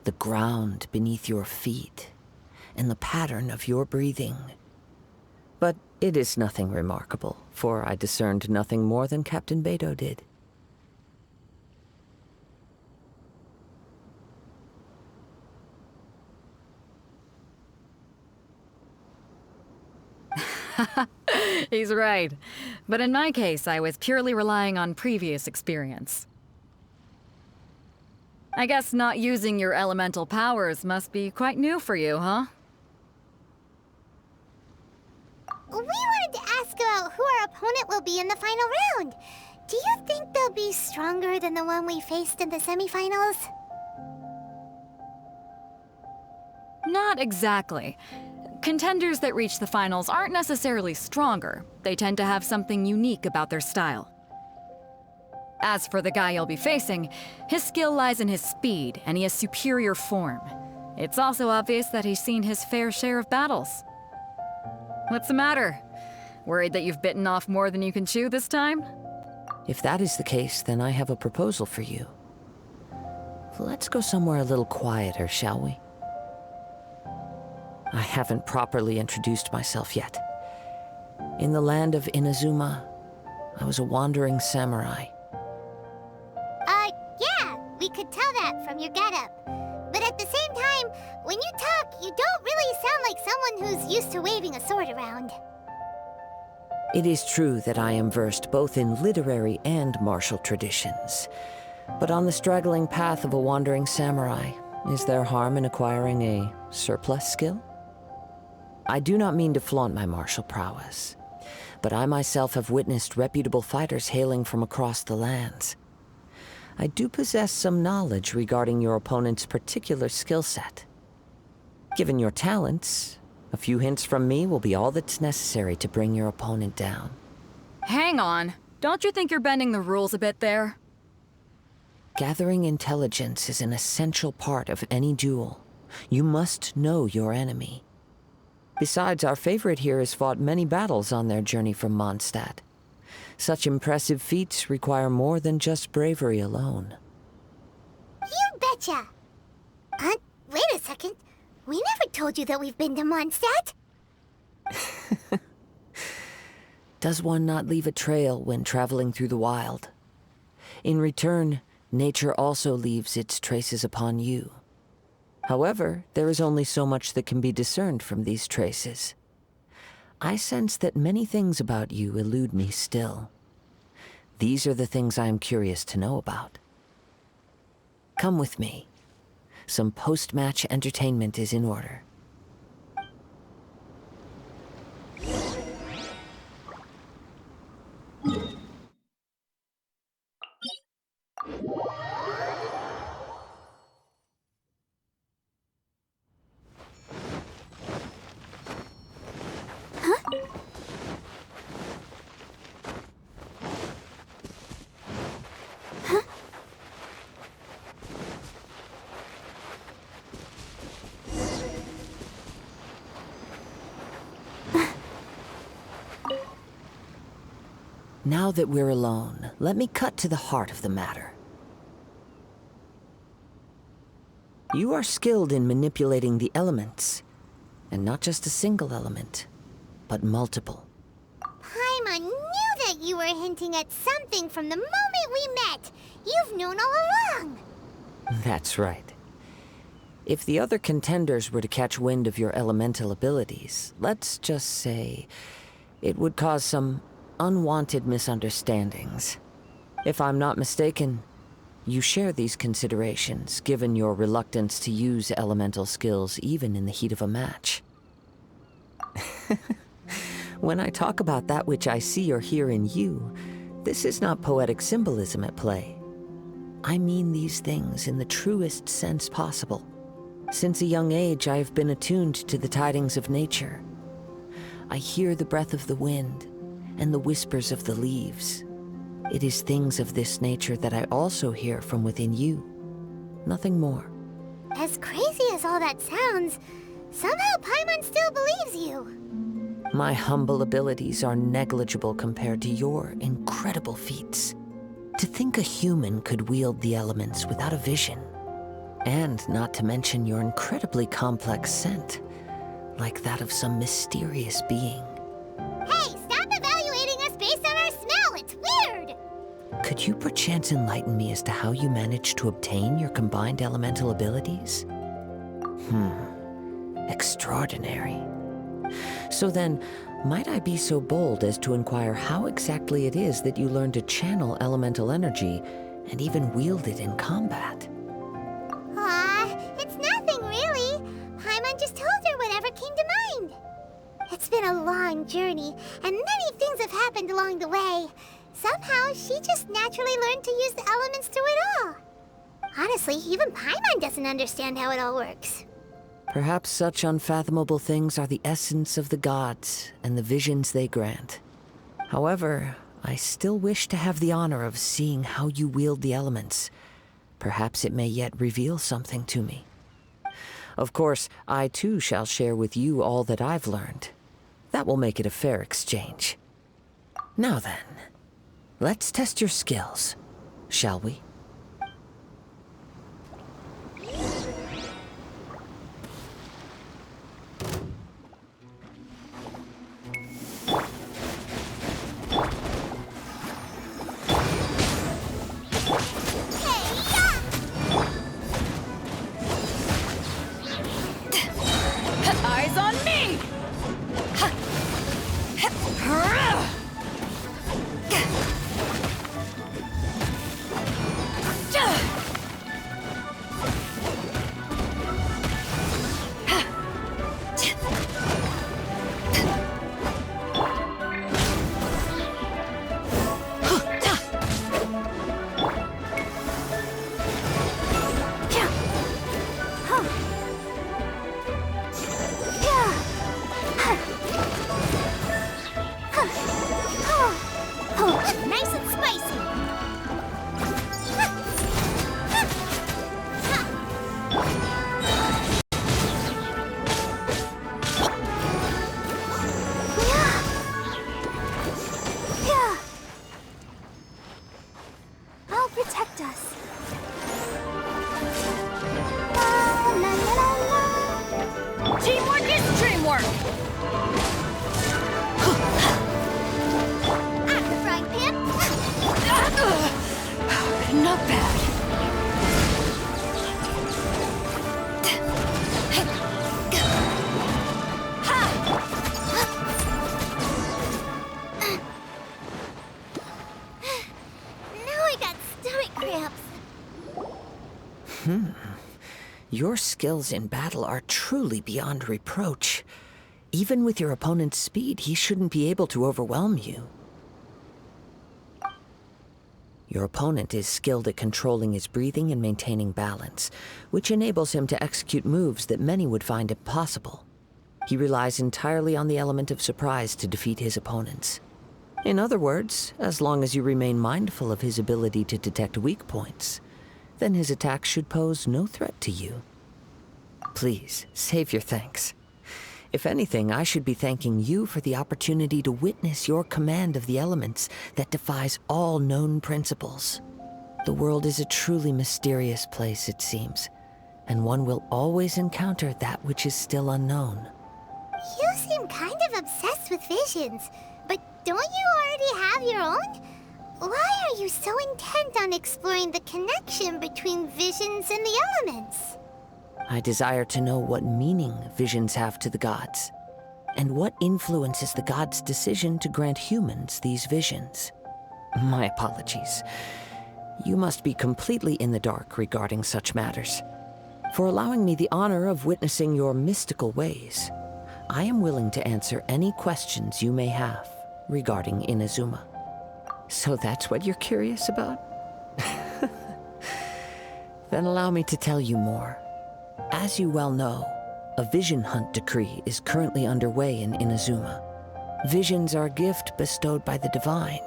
The ground beneath your feet, and the pattern of your breathing. But it is nothing remarkable, for I discerned nothing more than Captain Beto did. He's right. But in my case, I was purely relying on previous experience. I guess not using your elemental powers must be quite new for you, huh? We wanted to ask about who our opponent will be in the final round. Do you think they'll be stronger than the one we faced in the semifinals? Not exactly. Contenders that reach the finals aren't necessarily stronger. They tend to have something unique about their style. As for the guy you'll be facing, his skill lies in his speed, and he has superior form. It's also obvious that he's seen his fair share of battles. What's the matter? Worried that you've bitten off more than you can chew this time? If that is the case, then I have a proposal for you. Let's go somewhere a little quieter, shall we? I haven't properly introduced myself yet. In the land of Inazuma, I was a wandering samurai. Yeah, we could tell that from your getup. But at the same time, when you talk, you don't really sound like someone who's used to waving a sword around. It is true that I am versed both in literary and martial traditions. But on the straggling path of a wandering samurai, is there harm in acquiring a surplus skill? I do not mean to flaunt my martial prowess, but I myself have witnessed reputable fighters hailing from across the lands. I do possess some knowledge regarding your opponent's particular skill set. Given your talents, a few hints from me will be all that's necessary to bring your opponent down. Hang on. Don't you think you're bending the rules a bit there? Gathering intelligence is an essential part of any duel. You must know your enemy. Besides, our favorite here has fought many battles on their journey from Mondstadt. Such impressive feats require more than just bravery alone. You betcha! Wait a second. We never told you that we've been to Mondstadt. Does one not leave a trail when traveling through the wild? In return, nature also leaves its traces upon you. However, there is only so much that can be discerned from these traces. I sense that many things about you elude me still. These are the things I am curious to know about. Come with me. Some post-match entertainment is in order. Now that we're alone, let me cut to the heart of the matter. You are skilled in manipulating the elements, and not just a single element, but multiple. Paimon knew that you were hinting at something from the moment we met. You've known all along. That's right. If the other contenders were to catch wind of your elemental abilities, let's just say it would cause some unwanted misunderstandings. If I'm not mistaken, you share these considerations, given your reluctance to use elemental skills even in the heat of a match. When I talk about that which I see or hear in you, this is not poetic symbolism at play. I mean these things in the truest sense possible. Since a young age, I have been attuned to the tidings of nature. I hear the breath of the wind and the whispers of the leaves. It is things of this nature that I also hear from within you. Nothing more. As crazy as all that sounds, somehow Paimon still believes you. My humble abilities are negligible compared to your incredible feats. To think a human could wield the elements without a vision. And not to mention your incredibly complex scent, like that of some mysterious being. Hey, stop evaluating us based on our smell! It's weird! Could you perchance enlighten me as to how you managed to obtain your combined elemental abilities? Extraordinary. So then, might I be so bold as to inquire how exactly it is that you learn to channel elemental energy and even wield it in combat? It's nothing really. Paimon just told her whatever came to mind. It's been a long journey, and many things have happened along the way. Somehow, she just naturally learned to use the elements through it all. Honestly, even Paimon doesn't understand how it all works. Perhaps such unfathomable things are the essence of the gods and the visions they grant. However, I still wish to have the honor of seeing how you wield the elements. Perhaps it may yet reveal something to me. Of course, I too shall share with you all that I've learned. That will make it a fair exchange. Now then, let's test your skills, shall we? Eyes on me! Nice and spicy. I'll protect us. Teamwork is dreamwork! I'm the frying pan. Not bad. Now I got stomach cramps. Your skills in battle are truly beyond reproach. Even with your opponent's speed, he shouldn't be able to overwhelm you. Your opponent is skilled at controlling his breathing and maintaining balance, which enables him to execute moves that many would find impossible. He relies entirely on the element of surprise to defeat his opponents. In other words, as long as you remain mindful of his ability to detect weak points, then his attacks should pose no threat to you. Please, save your thanks. If anything, I should be thanking you for the opportunity to witness your command of the elements that defies all known principles. The world is a truly mysterious place, it seems, and one will always encounter that which is still unknown. You seem kind of obsessed with visions, but don't you already have your own? Why are you so intent on exploring the connection between visions and the elements? I desire to know what meaning visions have to the gods, and what influences the gods' decision to grant humans these visions. My apologies. You must be completely in the dark regarding such matters. For allowing me the honor of witnessing your mystical ways, I am willing to answer any questions you may have regarding Inazuma. So that's what you're curious about? Then allow me to tell you more. As you well know, a vision hunt decree is currently underway in Inazuma. Visions are a gift bestowed by the divine.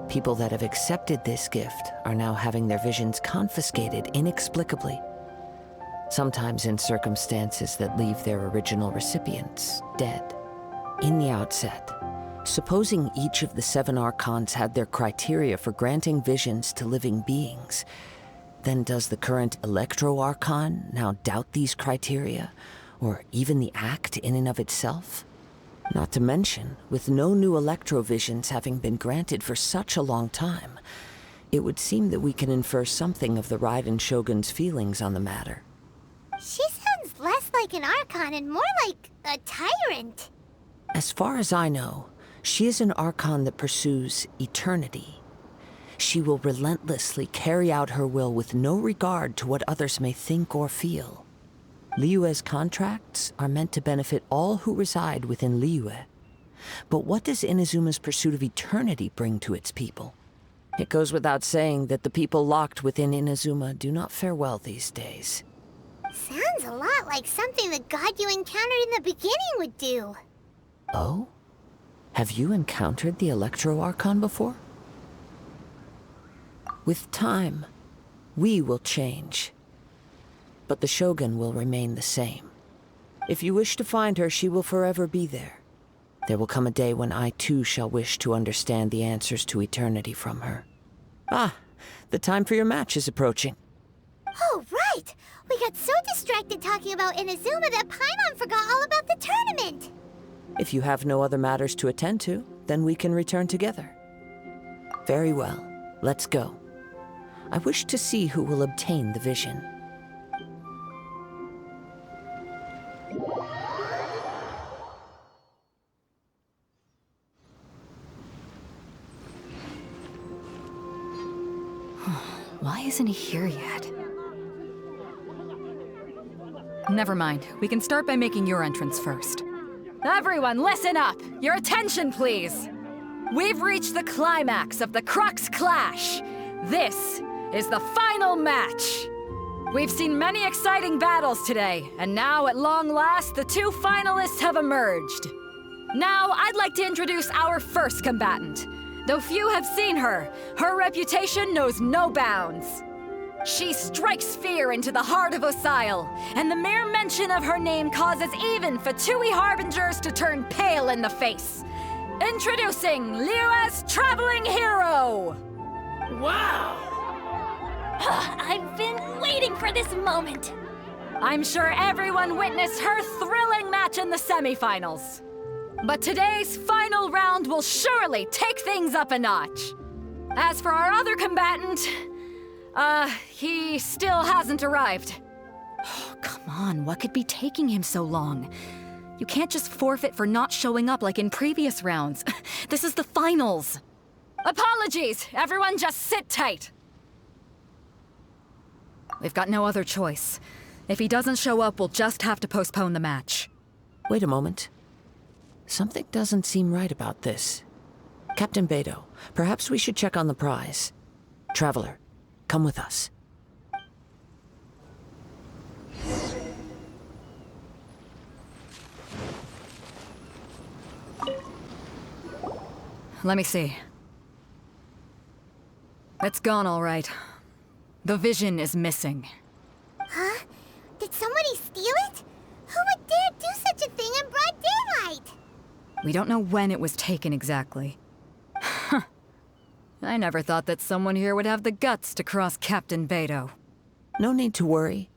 People that have accepted this gift are now having their visions confiscated inexplicably, sometimes in circumstances that leave their original recipients dead. In the outset, supposing each of the 7 archons had their criteria for granting visions to living beings, then does the current Electro-Archon now doubt these criteria, or even the act in and of itself? Not to mention, with no new Electro-Visions having been granted for such a long time, it would seem that we can infer something of the Raiden Shogun's feelings on the matter. She sounds less like an Archon and more like a tyrant. As far as I know, she is an archon that pursues eternity. She will relentlessly carry out her will with no regard to what others may think or feel. Liyue's contracts are meant to benefit all who reside within Liyue. But what does Inazuma's pursuit of eternity bring to its people? It goes without saying that the people locked within Inazuma do not fare well these days. Sounds a lot like something the god you encountered in the beginning would do. Oh? Have you encountered the Electro Archon before? With time, we will change. But the Shogun will remain the same. If you wish to find her, she will forever be there. There will come a day when I too shall wish to understand the answers to eternity from her. Ah, the time for your match is approaching. Oh, right! We got so distracted talking about Inazuma that Paimon forgot all about the tournament! If you have no other matters to attend to, then we can return together. Very well, let's go. I wish to see who will obtain the vision. Why isn't he here yet? Never mind. We can start by making your entrance first. Everyone, listen up! Your attention, please! We've reached the climax of the Crux Clash! This is the final match! We've seen many exciting battles today, and now, at long last, the two finalists have emerged. Now, I'd like to introduce our first combatant. Though few have seen her, her reputation knows no bounds. She strikes fear into the heart of Osile, and the mere mention of her name causes even Fatui Harbingers to turn pale in the face. Introducing Liyue's traveling hero! Wow! I've been waiting for this moment. I'm sure everyone witnessed her thrilling match in the semifinals. But today's final round will surely take things up a notch. As for our other combatant, he still hasn't arrived. Oh, come on, what could be taking him so long? You can't just forfeit for not showing up like in previous rounds. This is the finals. Apologies, everyone just sit tight. We've got no other choice. If he doesn't show up, we'll just have to postpone the match. Wait a moment. Something doesn't seem right about this. Captain Beto, perhaps we should check on the prize. Traveler, come with us. Let me see. It's gone all right. The vision is missing. Huh? Did somebody steal it? Who would dare do such a thing in broad daylight? We don't know when it was taken exactly. I never thought that someone here would have the guts to cross Captain Beto. No need to worry.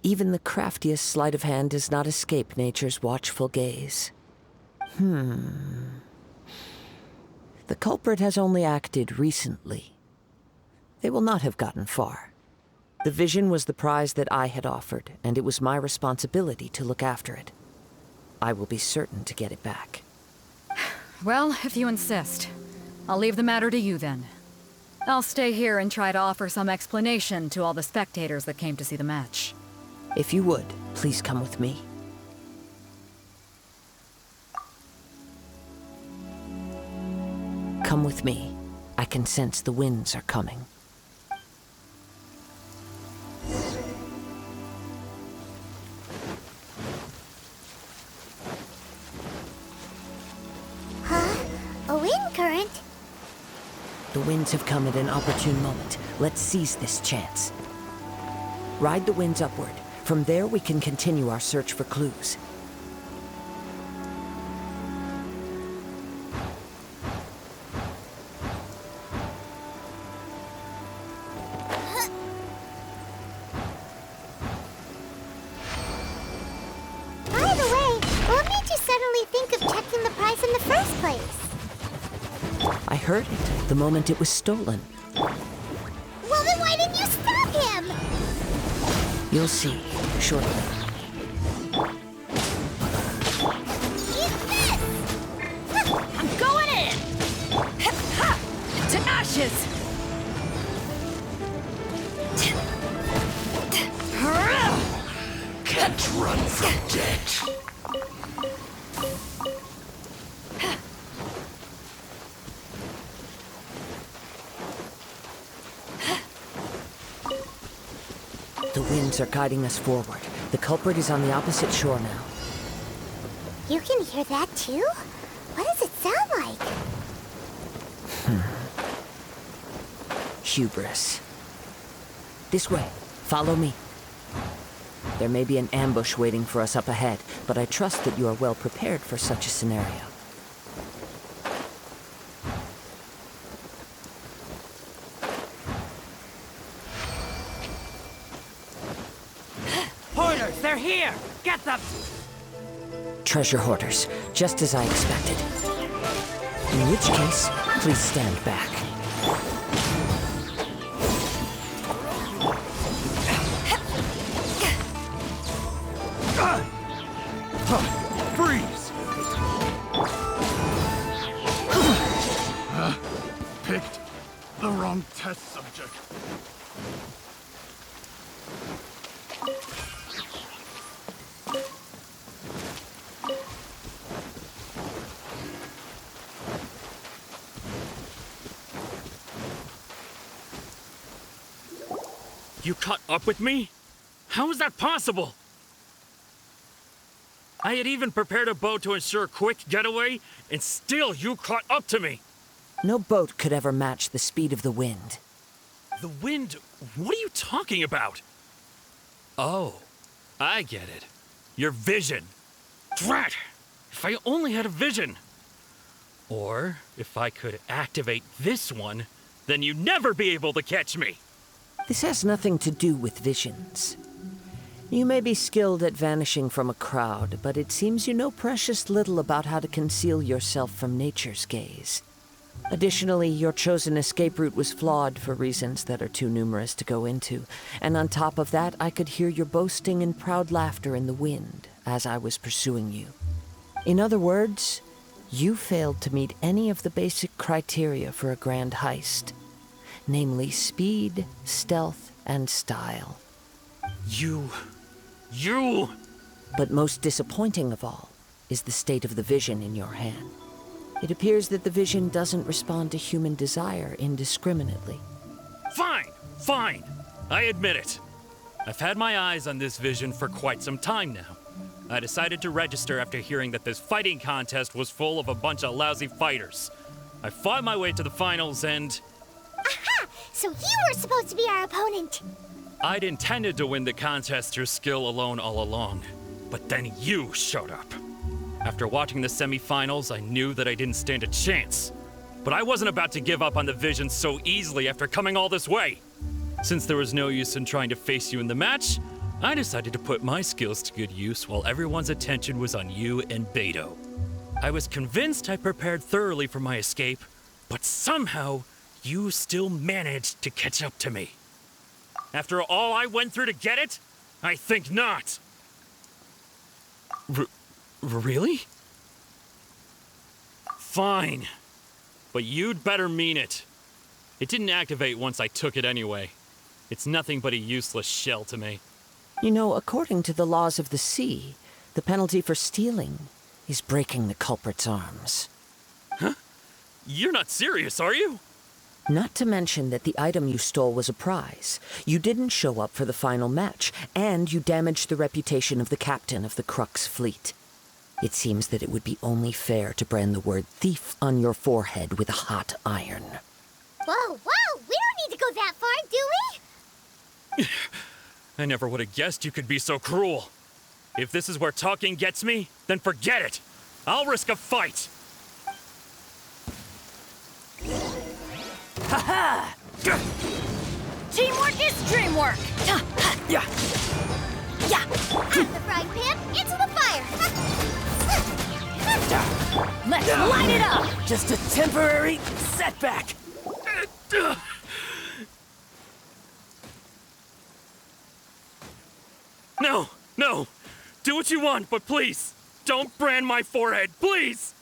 Even the craftiest sleight of hand does not escape nature's watchful gaze. The culprit has only acted recently. They will not have gotten far. The vision was the prize that I had offered, and it was my responsibility to look after it. I will be certain to get it back. Well, if you insist. I'll leave the matter to you then. I'll stay here and try to offer some explanation to all the spectators that came to see the match. If you would, please come with me. Come with me. I can sense the winds are coming. Huh? A wind current? The winds have come at an opportune moment. Let's seize this chance. Ride the winds upward. From there, we can continue our search for clues. By the way, what made you suddenly think of checking the prize in the first place? I heard it the moment it was stolen. Well, then why didn't you stop him? You'll see shortly. Eat this! inches! Can't run from death. The winds are guiding us forward. The culprit is on the opposite shore now. You can hear that too? What does it sound like? Hubris. This way. Follow me. There may be an ambush waiting for us up ahead, but I trust that you are well prepared for such a scenario. Hoarders, they're here! Get them! Treasure hoarders, just as I expected. In which case, please stand back. Freeze! Picked the wrong test subject. You caught up with me? How is that possible? I had even prepared a boat to ensure a quick getaway, and still you caught up to me. No boat could ever match the speed of the wind. The wind? What are you talking about? Oh, I get it. Your vision. Drat! If I only had a vision. Or if I could activate this one, then you'd never be able to catch me. This has nothing to do with visions. You may be skilled at vanishing from a crowd, but it seems you know precious little about how to conceal yourself from nature's gaze. Additionally, your chosen escape route was flawed for reasons that are too numerous to go into, and on top of that, I could hear your boasting and proud laughter in the wind as I was pursuing you. In other words, you failed to meet any of the basic criteria for a grand heist, namely speed, stealth, and style. You... But most disappointing of all is the state of the vision in your hand. It appears that the vision doesn't respond to human desire indiscriminately. Fine. I admit it. I've had my eyes on this vision for quite some time now. I decided to register after hearing that this fighting contest was full of a bunch of lousy fighters. I fought my way to the finals and... Aha! So you were supposed to be our opponent. I'd intended to win the contest through skill alone all along, but then you showed up. After watching the semifinals, I knew that I didn't stand a chance. But I wasn't about to give up on the vision so easily after coming all this way. Since there was no use in trying to face you in the match, I decided to put my skills to good use while everyone's attention was on you and Beto. I was convinced I prepared thoroughly for my escape, but somehow you still managed to catch up to me. After all I went through to get it? I think not. Really? Fine. But you'd better mean it. It didn't activate once I took it anyway. It's nothing but a useless shell to me. You know, according to the laws of the sea, the penalty for stealing is breaking the culprit's arms. Huh? You're not serious, are you? Not to mention that the item you stole was a prize. You didn't show up for the final match, and you damaged the reputation of the captain of the Crux fleet. It seems that it would be only fair to brand the word thief on your forehead with a hot iron. Whoa, we don't need to go that far, do we? I never would have guessed you could be so cruel. If this is where talking gets me, then forget it. I'll risk a fight. Ha-ha! Teamwork is dreamwork! Yeah. Out of the frying pan, into the fire! Let's light it up! Just a temporary setback. No! Do what you want, but please, don't brand my forehead, please!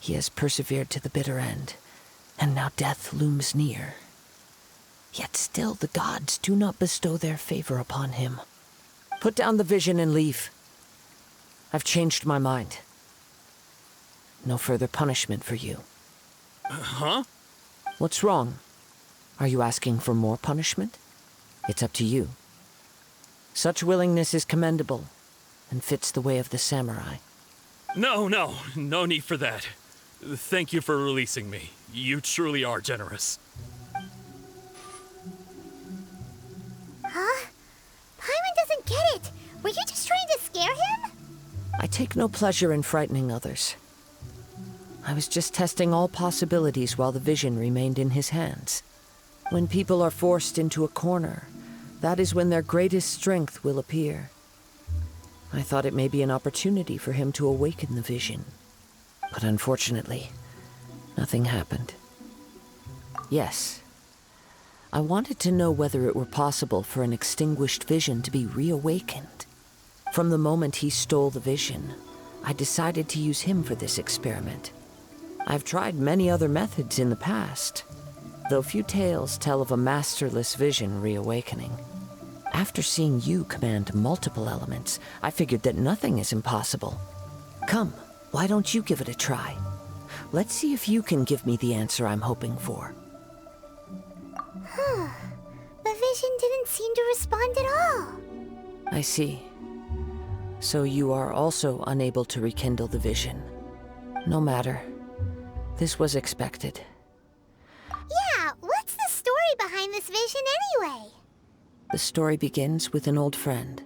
He has persevered to the bitter end, and now death looms near. Yet still the gods do not bestow their favor upon him. Put down the vision and leave. I've changed my mind. No further punishment for you. Huh? What's wrong? Are you asking for more punishment? It's up to you. Such willingness is commendable and fits the way of the samurai. No need for that. Thank you for releasing me. You truly are generous. Huh? Paimon doesn't get it. Were you just trying to scare him? I take no pleasure in frightening others. I was just testing all possibilities while the vision remained in his hands. When people are forced into a corner, that is when their greatest strength will appear. I thought it may be an opportunity for him to awaken the vision. But unfortunately, nothing happened. Yes, I wanted to know whether it were possible for an extinguished vision to be reawakened. From the moment he stole the vision, I decided to use him for this experiment. I've tried many other methods in the past, though few tales tell of a masterless vision reawakening. After seeing you command multiple elements, I figured that nothing is impossible. Come, why don't you give it a try? Let's see if you can give me the answer I'm hoping for. The vision didn't seem to respond at all. I see. So you are also unable to rekindle the vision. No matter. This was expected. Yeah, what's the story behind this vision anyway? The story begins with an old friend.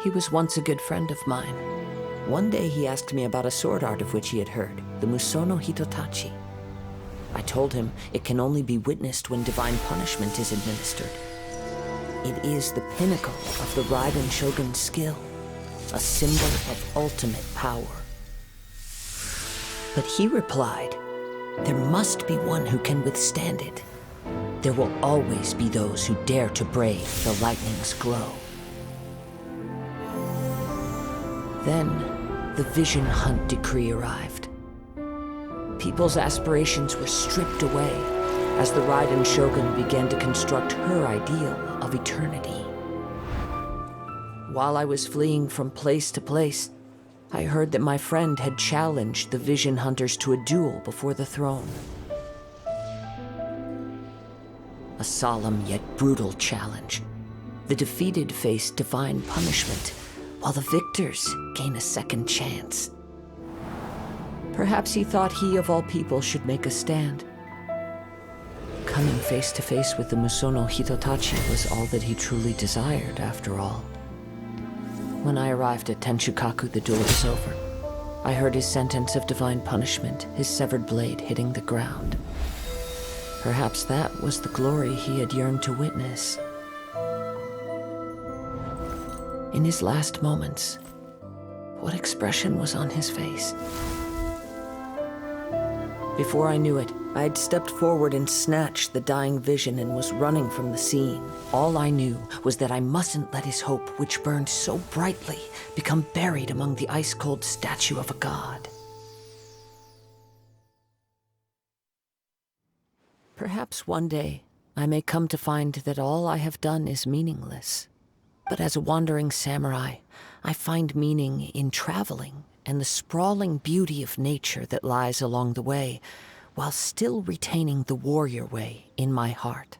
He was once a good friend of mine. One day he asked me about a sword art of which he had heard, the Musono Hitotachi. I told him it can only be witnessed when divine punishment is administered. It is the pinnacle of the Raiden Shogun's skill, a symbol of ultimate power. But he replied, there must be one who can withstand it. There will always be those who dare to brave the lightning's glow. Then, the Vision Hunt decree arrived. People's aspirations were stripped away as the Raiden Shogun began to construct her ideal of eternity. While I was fleeing from place to place, I heard that my friend had challenged the Vision Hunters to a duel before the throne. A solemn yet brutal challenge. The defeated face divine punishment, while the victors gain a second chance. Perhaps he thought he of all people should make a stand. Coming face to face with the Musono Hitotachi was all that he truly desired, after all. When I arrived at Tenshukaku, the duel was over. I heard his sentence of divine punishment, his severed blade hitting the ground. Perhaps that was the glory he had yearned to witness. In his last moments, what expression was on his face? Before I knew it, I had stepped forward and snatched the dying vision and was running from the scene. All I knew was that I mustn't let his hope, which burned so brightly, become buried among the ice-cold statue of a god. Perhaps one day, I may come to find that all I have done is meaningless. But as a wandering samurai, I find meaning in traveling and the sprawling beauty of nature that lies along the way, while still retaining the warrior way in my heart.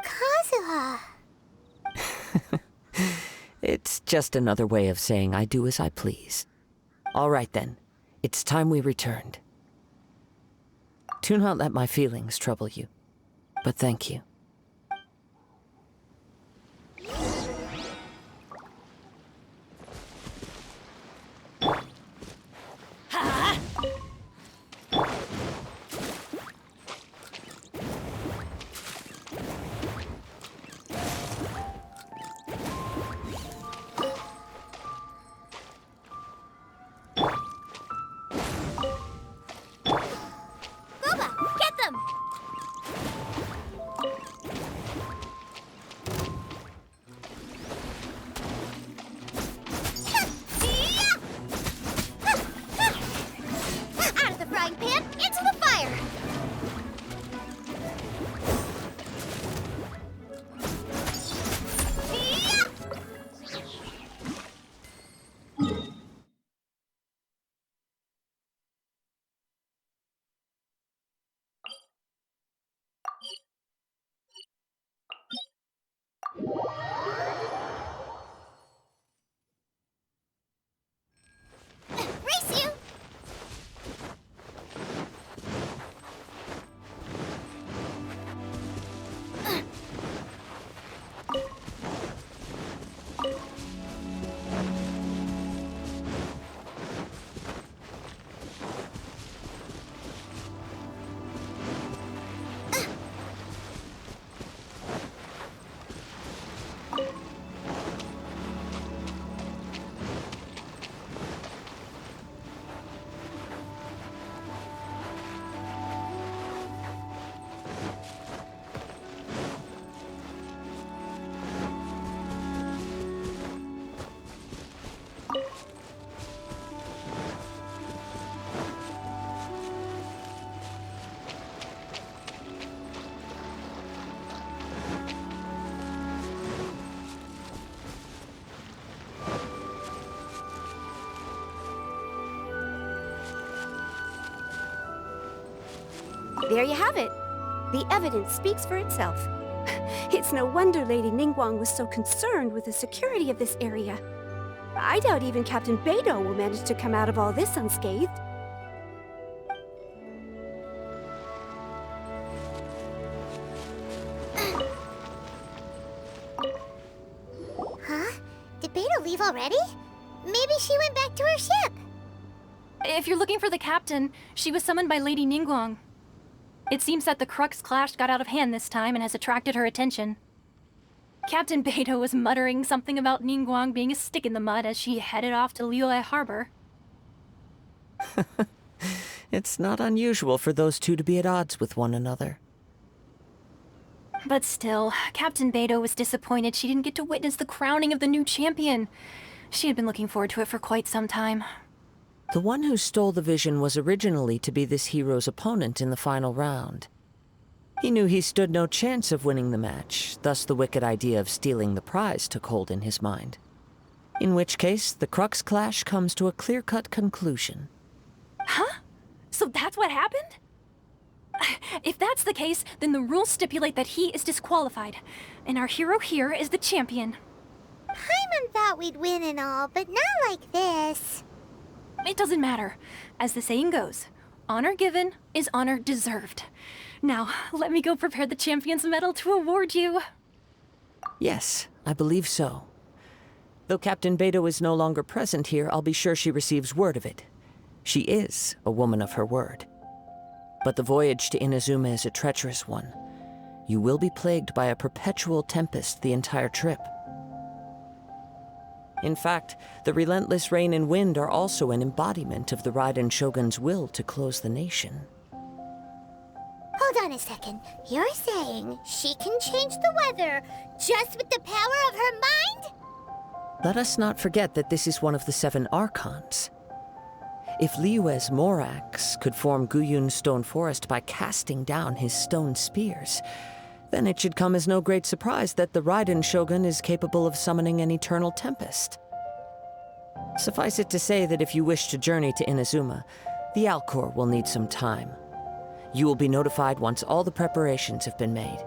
Kazuha! It's just another way of saying I do as I please. All right then, it's time we returned. Do not let my feelings trouble you, but thank you. There you have it. The evidence speaks for itself. It's no wonder Lady Ningguang was so concerned with the security of this area. I doubt even Captain Beidou will manage to come out of all this unscathed. Huh? Did Beidou leave already? Maybe she went back to her ship. If you're looking for the captain, she was summoned by Lady Ningguang. It seems that the Crux clash got out of hand this time and has attracted her attention. Captain Beidou was muttering something about Ningguang being a stick in the mud as she headed off to Liyue Harbor. It's not unusual for those two to be at odds with one another. But still, Captain Beidou was disappointed she didn't get to witness the crowning of the new champion. She had been looking forward to it for quite some time. The one who stole the vision was originally to be this hero's opponent in the final round. He knew he stood no chance of winning the match, thus the wicked idea of stealing the prize took hold in his mind. In which case, the Crux clash comes to a clear-cut conclusion. Huh? So that's what happened? If that's the case, then the rules stipulate that he is disqualified, and our hero here is the champion. Paimon thought we'd win and all, but not like this. It doesn't matter. As the saying goes, honor given is honor deserved. Now, let me go prepare the champion's medal to award you. Yes, I believe so. Though Captain Beidou is no longer present here, I'll be sure she receives word of it. She is a woman of her word. But the voyage to Inazuma is a treacherous one. You will be plagued by a perpetual tempest the entire trip. In fact, the relentless rain and wind are also an embodiment of the Raiden Shogun's will to close the nation. Hold on a second. You're saying she can change the weather just with the power of her mind? Let us not forget that this is one of the 7 Archons. If Liyue's Morax could form Guyun's stone forest by casting down his stone spears, then it should come as no great surprise that the Raiden Shogun is capable of summoning an eternal tempest. Suffice it to say that if you wish to journey to Inazuma, the Alcor will need some time. You will be notified once all the preparations have been made.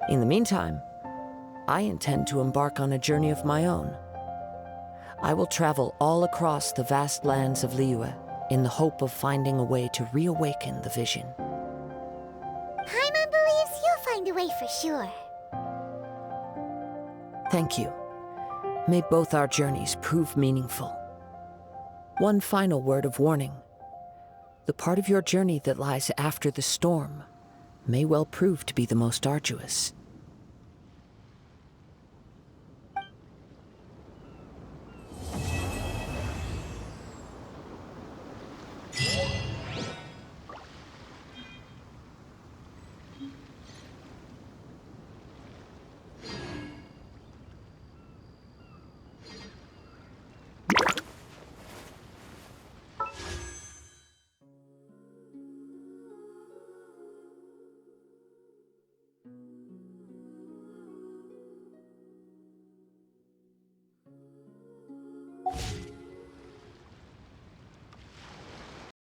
In the meantime, I intend to embark on a journey of my own. I will travel all across the vast lands of Liyue in the hope of finding a way to reawaken the vision. Paimon believes you'll find a way for sure. Thank you. May both our journeys prove meaningful. One final word of warning. The part of your journey that lies after the storm may well prove to be the most arduous.